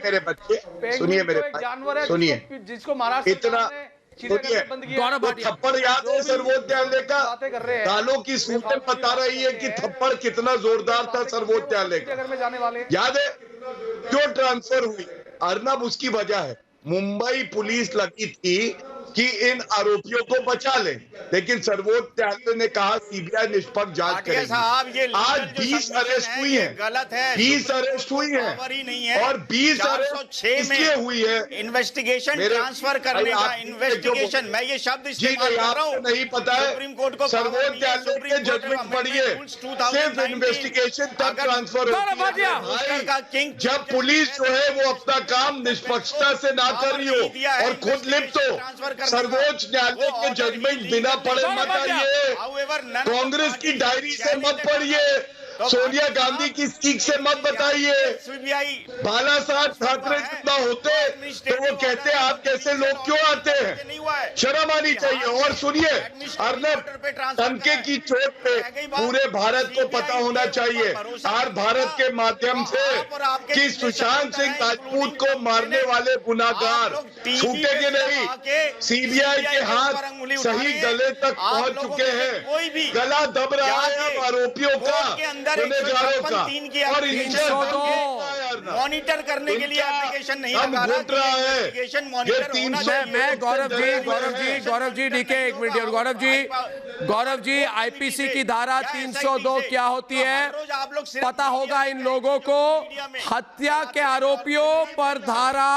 मेरे बच्चे, सुनिए मेरे भाई, सुनिए जिसको महाराष्ट्र इतना थप्पड़ याद है सर्वोच्च न्यायालय का, गालों की सूचना बता रही है कि थप्पड़ कितना जोरदार था सर्वोच्च न्यायालय का, याद है? क्यों ट्रांसफर हुई अर्नब? उसकी वजह है मुंबई पुलिस लगी थी कि इन आरोपियों को बचा ले, लेकिन सर्वोच्च न्यायालय ने कहा सीबीआई निष्पक्ष जांच करेगी। आज 20 अरेस्ट हुई है, गलत है, 20 अरेस्ट हुई है और 20 अरेस्ट इसलिए हुई है इन्वेस्टिगेशन ट्रांसफर करने का। इन्वेस्टिगेशन, मैं ये शब्द इस्तेमाल कर रहा हूं, नहीं पता है। सुप्रीम कोर्ट को सर्वोच्च न्यायालय के जजमेंट पढ़िए, सिर्फ इन्वेस्टिगेशन तक ट्रांसफर होती है जब पुलिस जो है वो अपना काम निष्पक्षता से ना कर रही हो और खुद लिप्त हो। सर्वोच्च न्यायालय के जजमेंट बिना पढ़े मत आइए, कांग्रेस की डायरी से मत पढ़िए। सोनिया गांधी की सीख से मत बताइए। सीबीआई बाला साहब ठाकरे जितना होते तो वो कहते आप कैसे लोग क्यों आते हैं, शर्म आनी चाहिए। और सुनिए, अर्नब टंके की चोट पे पूरे भारत को पता होना चाहिए, हर भारत के माध्यम से, कि सुशांत सिंह राजपूत को मारने वाले गुनाहगार छूटेंगे नहीं। सीबीआई के हाथ सही गले तक पहुंच चुके हैं, गला दब रहा है अब आरोपियों का, गुनहगारों का। और मॉनिटर करने के लिए एप्लीकेशन नहीं लगा रहा है। ये 300 मैं गौरव जी डीके एक मिनट। गौरव जी आईपीसी की धारा 302 क्या होती है पता होगा इन लोगों को। हत्या के आरोपियों पर धारा,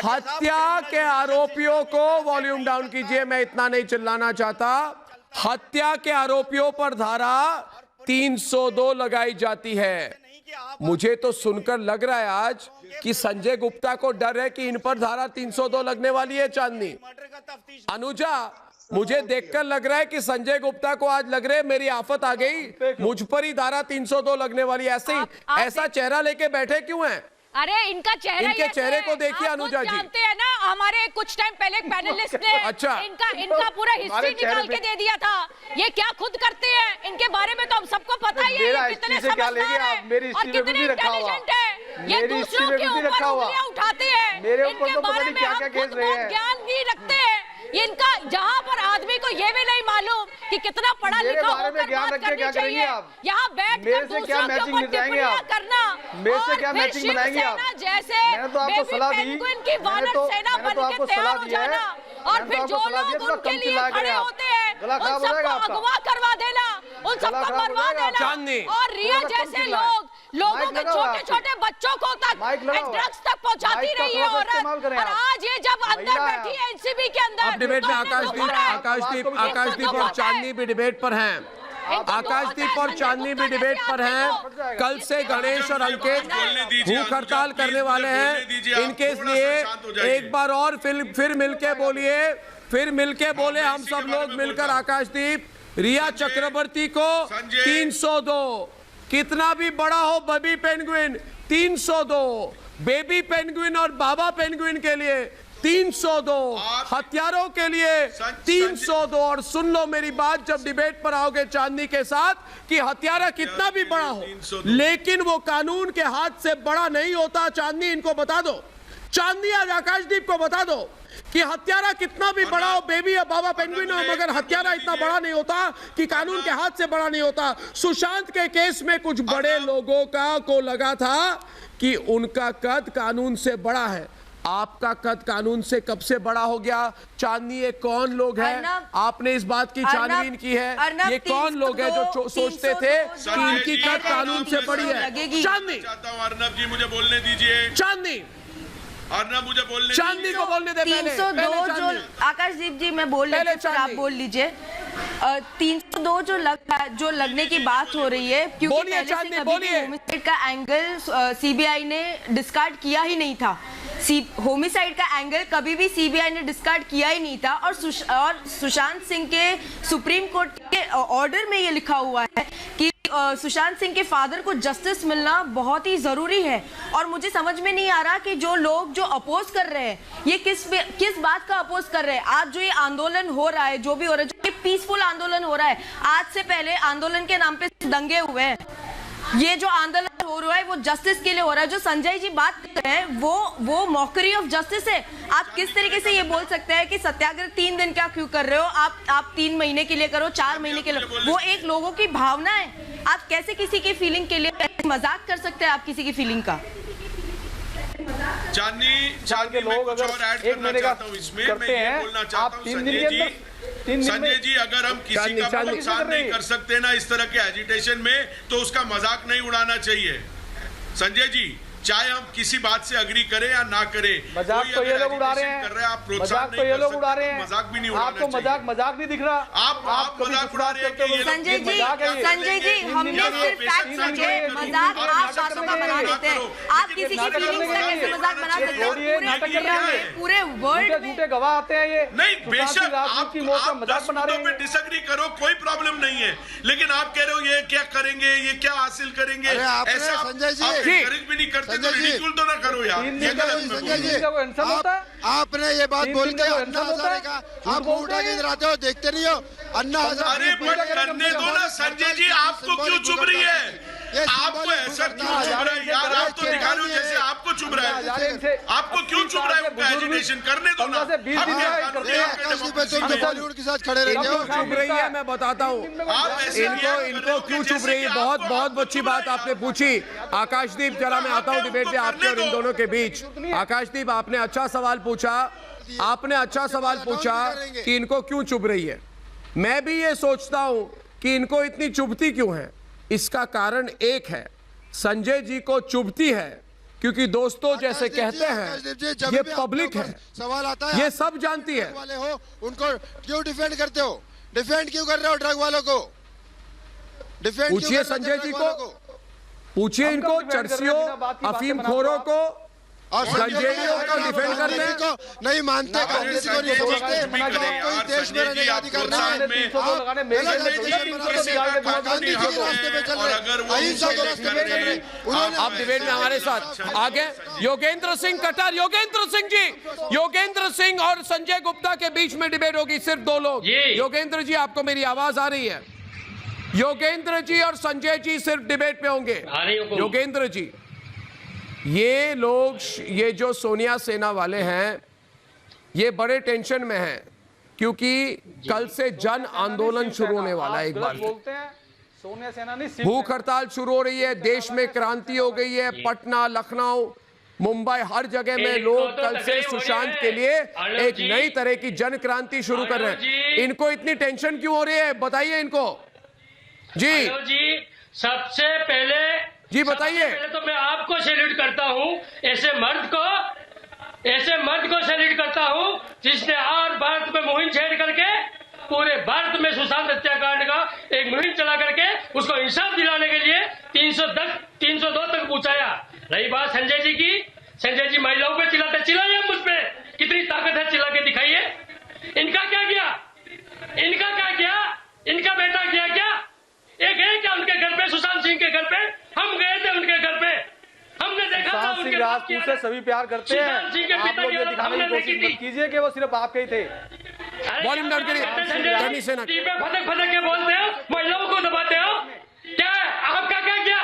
हत्या के आरोपियों को, वॉल्यूम डाउन कीजिए, मैं इतना नहीं चिल्लाना चाहता। हत्या के आरोपियों पर धारा 302 लगाई जाती है। मुझे तो सुनकर लग रहा है आज कि संजय गुप्ता को डर है कि इन पर धारा 302 लगने वाली है। चांदनी, अनुजा, मुझे देखकर लग रहा है कि संजय गुप्ता को आज लग रहा है मेरी आफत आ गई, मुझ पर ही धारा 302 लगने वाली। ऐसे ही ऐसा चेहरा लेके बैठे क्यों हैं? अरे इनका चेहरा, इनके चेहरे को देखिए अनुजा जी। जानते हैं ना, हमारे कुछ टाइम पहले एक पैनलिस्ट ने अच्छा इनका पूरा हिस्ट्री निकाल के दे दिया था। ये क्या खुद करते हैं, इनके बारे में तो हम सबको पता ही है, ये कितने समझदार हैं और कितने इंटेलिजेंट हैं। ये दूसरों के ऊपर उंगलियां उठाते हैं, इनके बारे में हम खुद बहुत ज्ञान भी रखते हैं। इनका जहाँ पर आदमी को ये भी नहीं मालूम कि कितना पढ़ा लिखा होकर बात करनी चाहिए, यहाँ बैठकर दूसरों के ऊपर टिप्पणियां करना और फिर शिवसेना जैसे बेबी पेंगुइन की वानर सेना बन के तैयार हो जाना और फिर जो लोग उनके लिए खड़े होते हैं उन सबको अगवा करवा देना, उन सबको मरवा देना। और रिया जैसे लोगों के छोटे छोटे बच्चों को तक ड्रग्स तक पहुंचाती रही है औरत। और आज ये जब अंदर बैठी है एनसीबी के अंदर, डिबेट में आकाशदीप और चांदनी भी डिबेट पर हैं। आकाशदीप और चांदनी भी डिबेट पर हैं। कल से गणेश और अंकित भूख हड़ताल करने वाले हैं। इनके लिए एक बार और फिर मिलके बोलिए, फिर मिलके बोले हम सब लोग मिलकर। आकाशदीप, रिया चक्रवर्ती को 302, कितना भी बड़ा हो बेबी पेंगुइन 302, बेबी पेंगुइन और बाबा पेंगुइन के लिए 302, हत्यारों के लिए 302। और सुन लो मेरी बात, जब डिबेट पर आओगे चांदनी के साथ, कि हत्यारा कितना भी बड़ा हो लेकिन वो कानून के हाथ से बड़ा नहीं होता। चांदनी इनको बता दो, चांदनी आज आकाशदीप को बता दो कि हत्यारा कितना भी बड़ा हो, बेबी या बाबा पेंगुइन हो, मगर हत्यारा इतना बड़ा नहीं होता कि कानून के हाथ से बड़ा नहीं होता। सुशांत के केस में कुछ बड़े लोगों को लगा था कि उनका कद कानून से बड़ा है। आपका कद कानून से कब से बड़ा हो गया? चांदनी, ये कौन लोग हैं? आपने इस बात की छानबीन की है, ये कौन लोग हैं जो सोचते थे कि इनकी कद कानून से बड़ी है? चांदनी, अर्नब जी मुझे बोलने दीजिए। चांदनी, अर्नब मुझे बोलने, चांदनी को बोलने दे। 302 जो आकाशदीप जी मैं बोल रही हूँ, आप बोल लीजिए। 302 जो लगने की बात हो रही है, क्योंकि पहले से कभी होमिसाइड का एंगल सीबीआई ने डिस्कार्ड किया ही नहीं था। होमिसाइड का एंगल कभी भी सीबीआई ने डिस्कार्ड किया ही नहीं था। और सुशांत सिंह के सुप्रीम कोर्ट के ऑर्डर में ये लिखा हुआ है कि सुशांत सिंह के फादर को जस्टिस मिलना बहुत ही जरूरी है। और मुझे समझ में नहीं आ रहा कि जो लोग जो अपोज कर रहे हैं, ये किस बात का अपोज कर रहे हैं। आज जो ये आंदोलन हो रहा है, जो भी हो रहा है, जो ये पीसफुल आंदोलन हो रहा है, आज से पहले आंदोलन के नाम पे दंगे हुए हैं। ये जो आंदोलन हो रहा है वो जस्टिस के लिए हो रहा है। जो संजय जी बात कर रहे हैं वो मॉकरी ऑफ जस्टिस है। आप किस तरीके से ये बोल सकते हैं कि सत्याग्रह 3 दिन क्या क्यों कर रहे हो, आप 3 महीने के लिए करो, 4 महीने के लिए, वो एक लोगों की भावना है। आप कैसे किसी की फीलिंग के लिए मजाक कर सकते हैं? आप किसी की फीलिंग का चांदनी के लोग अगर एक महीने का करते हैं, आप 3 दिन के अंदर संजय जी, अगर हम किसी का नुकसान नहीं कर सकते ना इस तरह के एजिटेशन में, तो उसका मजाक नहीं उड़ाना चाहिए। संजय जी, चाहे हम किसी बात से अग्री करें या ना करें। मजाक तो ये लोग उड़ा रहे हैं, मजाक तो ये लोग उड़ा रहे हैं, मजाक भी नहीं उड़ाना आपको मजाक नहीं दिख रहा, आप मजाक उड़ा रहे हैं कि संजय जी हमने सिर्फ फैक्ट सोचे, मजाक आप बातों का बना देते हैं। आप किसी की फीलिंग्स का कैसे मजाक बना सकते हैं? पूरे वर्ल्ड में झूठे गवाह आते हैं ये। नहीं, बेशक आप मजाक बना रहे हैं, डिसएग्री करो, कोई प्रॉब्लम नहीं है, लेकिन आप कह रहे हो ये क्या करेंगे, ये क्या हासिल करेंगे, ऐसा संजय जी एनकरेज भी नहीं करते तो रिडिक्यूल तो ना करो यार। संजय जी आपने ये बात बोल के अन्ना हजारे का आप उठा के इधर आते हो, देखते नहीं हो अन्ना हजारे। अरे बट करने दो ना संजय जी, आपको क्यों चुभ रही है? आपको ऐसा क्यों चुभ रहा है यार? आप तो दिखा रहे हो जैसे आपको चुभ रहा है। आपको क्यों चुभ रहा है उनका एजिटेशन? करने दो ना। बॉलीवुड के साथ खड़े रहते हो। चुभ रही है, मैं बताता हूँ इनको क्यों चुभ रही है। बहुत अच्छी बात आपने पूछी आकाशदीप। चला मैं आता हूँ डिबेट पे आपके और इन दोनों के बीच। आकाशदीप, आपने अच्छा सवाल पूछा कि इनको क्यों चुभ रही है। मैं भी ये सोचता हूं कि इनको इतनी चुभती क्यों है। इसका कारण एक है, संजय जी को चुभती है क्योंकि दोस्तों जैसे कहते हैं ये पब्लिक है, सवाल आता है ये सब जानती है। वाले हो उनको क्यों डिफेंड करते हो? डिफेंड क्यों कर रहे हो ड्रग वालों को? डिफेंड पूछिए संजय जी को, पूछिए इनको, चरसियों अफीम खोरों को और संजयियों को डिफेंड करने को नहीं मानते, कांग्रेस को नहीं समझते। कोई देश में रहने का अधिकार नहीं है। आप डिबेट में हमारे साथ आगे योगेंद्र सिंह कटर, योगेंद्र सिंह और संजय गुप्ता के बीच में डिबेट होगी, सिर्फ दो लोग। योगेंद्र जी, आपको मेरी आवाज आ रही है? योगेंद्र जी और संजय जी सिर्फ डिबेट पे होंगे। योगेंद्र जी, ये लोग, ये जो सोनिया सेना वाले हैं, ये बड़े टेंशन में हैं क्योंकि कल से जन आंदोलन शुरू होने वाला है। एक बार सोनिया सेना नहीं, भूख हड़ताल शुरू हो रही है, देश में क्रांति हो गई है। पटना, लखनऊ, मुंबई, हर जगह में लोग कल से सुशांत के लिए एक नई तरह की जन क्रांति शुरू कर रहे हैं। इनको इतनी टेंशन क्यों हो रही है, बताइए इनको। जी सबसे पहले जी बताइए। पहले तो मैं आपको सैल्यूट करता हूं, ऐसे मर्द को सैल्यूट करता हूं जिसने आज भारत में मुहिम छेड़ करके पूरे भारत में सुशांत हत्याकांड का एक मुहिम चला करके उसको इंसाफ दिलाने के लिए 302 तक पहुंचाया। रही बात संजय जी की, संजय जी महिलाओं पे चिल्लाइए, मुझ पे कितनी ताकत है, चिल्ला के दिखाइए। इनका क्या किया? इनका बेटा किया क्या? एक है क्या उनके घर पे, सुशांत सिंह के घर पे? हम गए थे उनके घर पे, हमने देखा था उनके राजपूत से सभी प्यार करते हैं। आप लोग ये दिखाने की कोशिश मत कीजिए कि वो सिर्फ आपके ही थे। वॉल्यूम डाउन करिए। फटक के बोलते हो, महिलाओं को दबाते हो। क्या आपका क्या किया?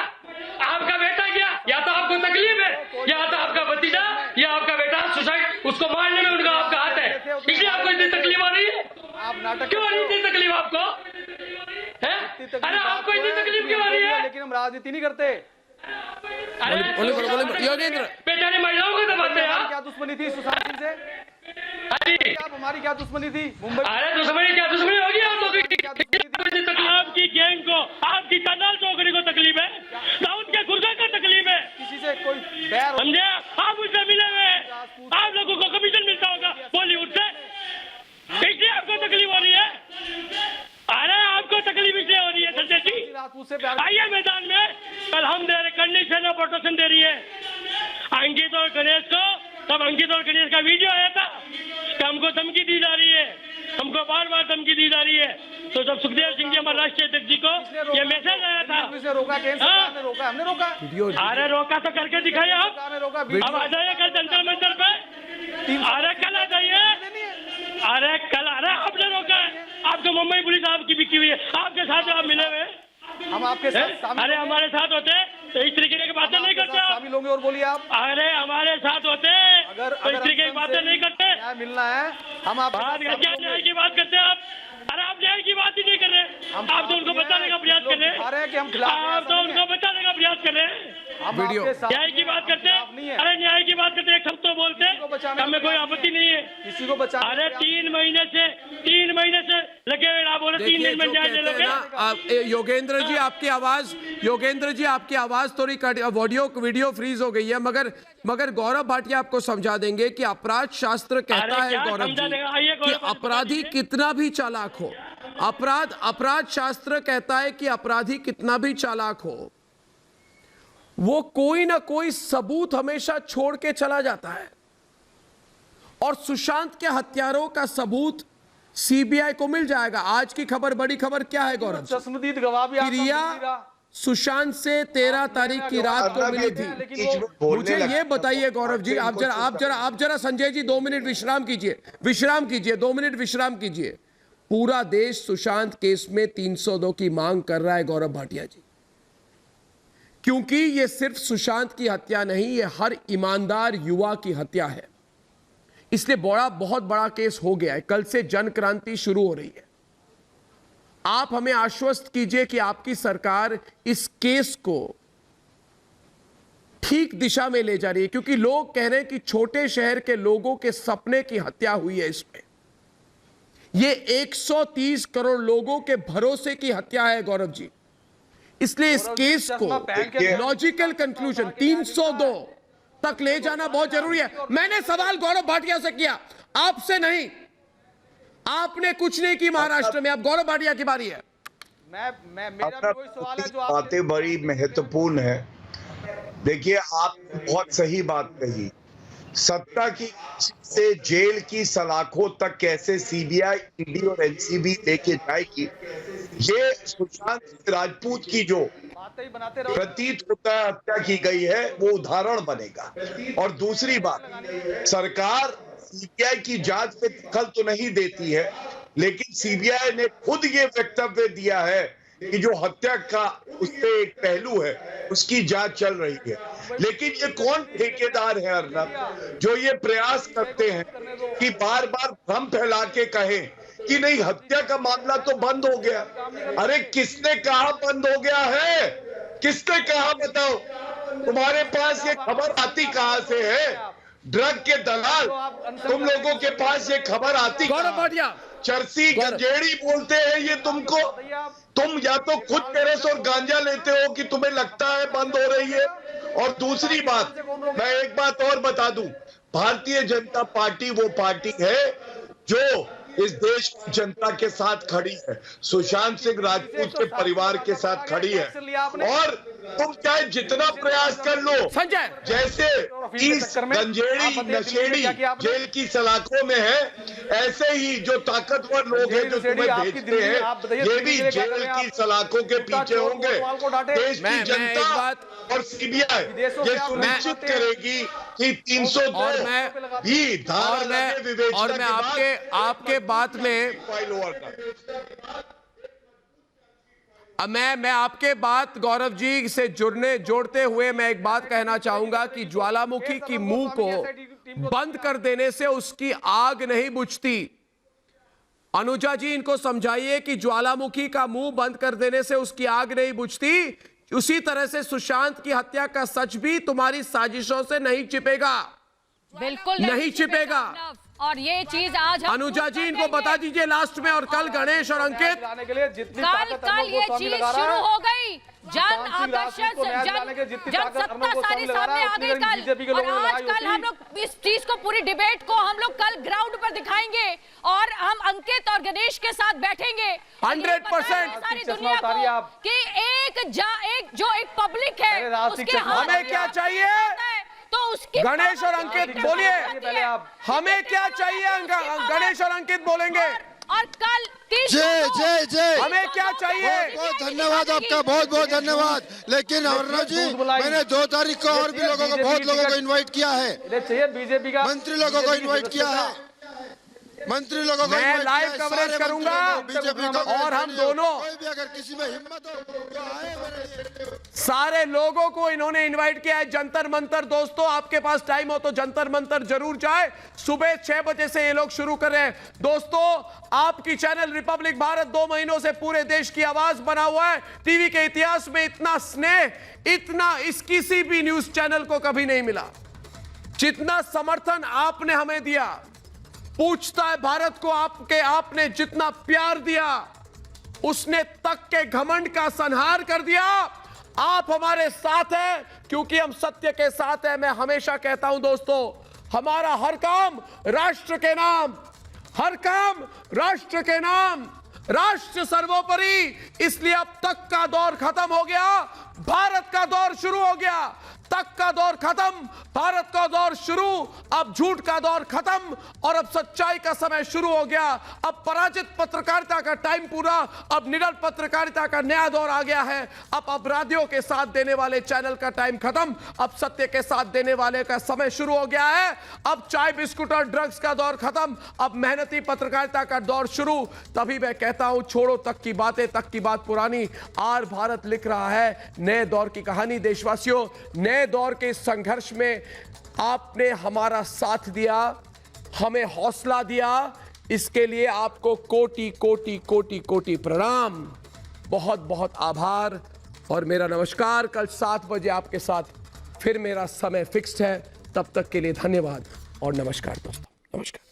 आपका बेटा क्या? या तो आपको तकलीफ है, या तो आपका भतीजा या आपका बेटा सुसाइड, उसको मारने में उनका आपका हाथ है, इसलिए आपको इतनी तकलीफ हो रही है। क्यों आ रही इतनी तकलीफ आपको? अरे आपको इतनी तकलीफ क्यों आ रही है? लेकिन हम राजनीति नहीं करते। योगेंद्र, बेटा ने महिलाओं को दबाते हैं। क्या दुश्मनी थी सुशांत सिंह से? हमारी क्या दुश्मनी थी? मुंबई अरे दुश्मनी क्या दुश्मनी होगी आप लोगों की? आपकी गैंग को, आपकी कर्नल चौकड़ी को तकलीफ है, दाऊद के गुर्गा को तकलीफ है, किसी से कोई बैर समझे? आप उससे मिले हुए, आप लोगों को कमीशन मिलता होगा बॉलीवुड से, इसलिए आपको तकलीफ हो रही है। अरे आपको तकलीफ इसलिए हो रही है संजय जी। आइए मैदान में, कल हम दे रहे, करनी सेना प्रोटेक्शन दे रही है अंकित और गणेश को। तब अंकित और गणेश का वीडियो आया था कि हमको धमकी दी जा रही है, हमको बार बार धमकी दी जा रही है। तो जब सुखदेव सिंह जी हमारे राष्ट्रीय अध्यक्ष जी को ये मैसेज आया था, हमने रोका। अरे रोका तो करके दिखाइए आप। अब आ जाइए कल जंतर मंतर पे। अरे कल आ जाइए। अरे कल, अरे आपने रोका है, आपको मुंबई पुलिस आपकी बिकी हुई है, आपके साथ आप मिले हुए। हम आपके साथ, अरे हमारे साथ होते तो इस तरीके की बातें नहीं करते आप। शामिल होंगे और बोलिए आप। अरे हमारे साथ होते तो इस तरीके की बातें नहीं करते। न्याय मिलना है, हम आप क्या न्याय की बात करते हैं आप? अरे आप न्याय की बात ही नहीं कर रहे, आप तो उनको बचाने का प्रयास कर रहे हैं। आप तो उनको बचाने का प्रयास कर रहे हैं। न्याय की बात करते हैं, अरे न्याय की बात करते हैं, एक शब्द तो बोलते हैं हमें कोई आपत्ति नहीं है किसी को बचाने। अरे 3 महीने से लगे हुए आप बोले 3 दिन में न्याय लगे। योगेंद्र जी आपकी आवाज थोड़ी कट, वीडियो फ्रीज हो गई है, मगर गौरव भाटिया आपको समझा देंगे कि अपराध शास्त्र कहता है गौरव जी कि अपराधी कितना भी चालाक हो, अपराध शास्त्र कहता है कि अपराधी कितना भी चालाक हो, वो कोई ना कोई सबूत हमेशा छोड़ के चला जाता है। और सुशांत के हत्यारों का सबूत सीबीआई को मिल जाएगा। आज की खबर, बड़ी खबर क्या है गौरव? चश्मदीद गवाह भी प्रिया सुशांत से 13 तारीख की रात को मिली थी। मुझे ये बताइए गौरव जी, आप जरा संजय जी 2 मिनट विश्राम कीजिए, 2 मिनट विश्राम कीजिए। पूरा देश सुशांत केस में 302 की मांग कर रहा है गौरव भाटिया जी, क्योंकि ये सिर्फ सुशांत की हत्या नहीं, ये हर ईमानदार युवा की हत्या है। इसलिए बहुत बड़ा केस हो गया है। कल से जन क्रांति शुरू हो रही है। आप हमें आश्वस्त कीजिए कि आपकी सरकार इस केस को ठीक दिशा में ले जा रही है, क्योंकि लोग कह रहे हैं कि छोटे शहर के लोगों के सपने की हत्या हुई है। इसमें ये 130 करोड़ लोगों के भरोसे की हत्या है गौरव जी। इसलिए इस केस को लॉजिकल कंक्लूजन 302 तक ले जाना बहुत जरूरी है। मैंने सवाल गौरव भाटिया से किया, आपसे नहीं। आपने कुछ नहीं की महाराष्ट्र में, अब गौरव भाटिया की बारी है। मेरा कोई सवाल है जो बातें बड़ी महत्वपूर्ण है। देखिए, आप बहुत सही बात कही। सत्ता की से जेल की सलाखों तक कैसे सीबीआई, ईडी और एनसीबी लेके जाएगी, ये सुशांत राजपूत की जो प्रतीत होता है हत्या की गई है, वो उदाहरण बनेगा। और दूसरी बात, सरकार सीबीआई की जांच में दखल तो नहीं देती है, लेकिन सीबीआई ने खुद ये वक्तव्य दिया है कि जो हत्या का उस पे एक पहलू है, उसकी जांच चल रही है। लेकिन ये कौन ठेकेदार है अर्नब, जो ये प्रयास करते हैं कि बार बार भ्रम फैला के कहें कि नहीं हत्या का मामला तो बंद हो गया। अरे किसने कहा बंद हो गया है? किसने कहा बताओ? तुम्हारे पास ये खबर आती कहां से है? ड्रग के दलाल, तुम लोगों के पास ये खबर आती कहां? चरसी गंजेड़ी बोलते हैं ये तुमको। तुम या तो खुद पेरस और गांजा लेते हो कि तुम्हें लगता है बंद हो रही है। और दूसरी बात, मैं एक बात और बता दूं, भारतीय जनता पार्टी वो पार्टी है जो इस देश की जनता के साथ खड़ी है, सुशांत सिंह राजपूत के परिवार के साथ खड़ी है। और तुम चाहे जितना प्रयास कर लो, जैसे इस गंजेड़ी नशेड़ी जेल की सलाखों में है, ऐसे ही जो ताकतवर लोग हैं जो तुम्हें भेजते हैं, ये भी जेल की सलाखों के पीछे होंगे। देश की जनता और सीबीआई ये सुनिश्चित करेगी कि 302 भी धारा लगे विवेचना और मैं आपके बात में मैं आपके बात गौरव जी से जोड़ते हुए मैं एक बात कहना चाहूंगा कि ज्वालामुखी की मुंह को बंद कर देने से उसकी आग नहीं बुझती। अनुजा जी, इनको समझाइए कि ज्वालामुखी का मुंह बंद कर देने से उसकी आग नहीं बुझती। उसी तरह से सुशांत की हत्या का सच भी तुम्हारी साजिशों से नहीं छिपेगा, बिल्कुल नहीं छिपेगा। और ये चीज आज अनुजा जी इनको बता दीजिए लास्ट में। और कल गणेश और अंकित, कल ये चीज शुरू हो गई, जन आकर्षण, जन सत्ता सारी सामने आ गई कल। और आज कल हम लोग इस चीज को, पूरी डिबेट को हम लोग कल ग्राउंड पर दिखाएंगे और हम अंकित और गणेश के साथ बैठेंगे 100% सारी दुनिया को कि एक पब्लिक है उसके हमें क्या चाहिए। तो उसकी गणेश और अंकित बोलिए, हमें क्या चाहिए? गणेश और अंकित बोलेंगे। और कल जय जय जय, हमें क्या चाहिए? बहुत धन्यवाद आपका, बहुत बहुत धन्यवाद। लेकिन अर्नब जी, मैंने 2 तारीख को और भी लोगों को, बहुत लोगों को इनवाइट किया है, बीजेपी का मंत्री लोगों को इनवाइट किया है, मंत्री लोगों को मैं लाइव कवरेज करूंगा। और हम दोनों, अगर किसी में हिम्मत हो तो आए। सारे लोगों को इन्होंने इनवाइट किया है जंतर मंतर। दोस्तों, आपके पास टाइम हो तो जंतर मंतर जरूर जाए। सुबह 6 बजे से ये लोग शुरू कर रहे हैं। दोस्तों, आपकी चैनल रिपब्लिक भारत 2 महीनों से पूरे देश की आवाज बना हुआ है। टीवी के इतिहास में इतना स्नेह, इतना इस किसी भी न्यूज चैनल को कभी नहीं मिला। जितना समर्थन आपने हमें दिया, पूछता है भारत को आपने जितना प्यार दिया, उसने तक के घमंड का संहार कर दिया। आप हमारे साथ हैं क्योंकि हम सत्य के साथ हैं। मैं हमेशा कहता हूं दोस्तों, हमारा हर काम राष्ट्र के नाम, हर काम राष्ट्र के नाम, राष्ट्र सर्वोपरि। इसलिए अब तक का दौर खत्म हो गया, भारत का दौर शुरू हो गया। तक का दौर खत्म, भारत का दौर शुरू। अब झूठ का दौर खत्म और अब सच्चाई का समय शुरू हो गया। अब पराजित पत्रकारिता का टाइम पूरा, अब निडर पत्रकारिता का नया दौर आ गया है। अब अपराधियों के साथ देने वाले चैनल का टाइम खत्म, अब सत्य के साथ देने वाले का समय शुरू हो गया है। अब चाय बिस्कुट और ड्रग्स का दौर खत्म, अब मेहनती पत्रकारिता का दौर शुरू। तभी मैं कहता हूं, छोड़ो तक की बातें, तक की बात पुरानी। आज भारत लिख रहा है नए दौर की कहानी। देशवासियों, नए दौर के संघर्ष में आपने हमारा साथ दिया, हमें हौसला दिया, इसके लिए आपको कोटि कोटि कोटि कोटि प्रणाम, बहुत बहुत आभार और मेरा नमस्कार। कल 7 बजे आपके साथ फिर मेरा समय फिक्स्ड है। तब तक के लिए धन्यवाद और नमस्कार दोस्तों, नमस्कार।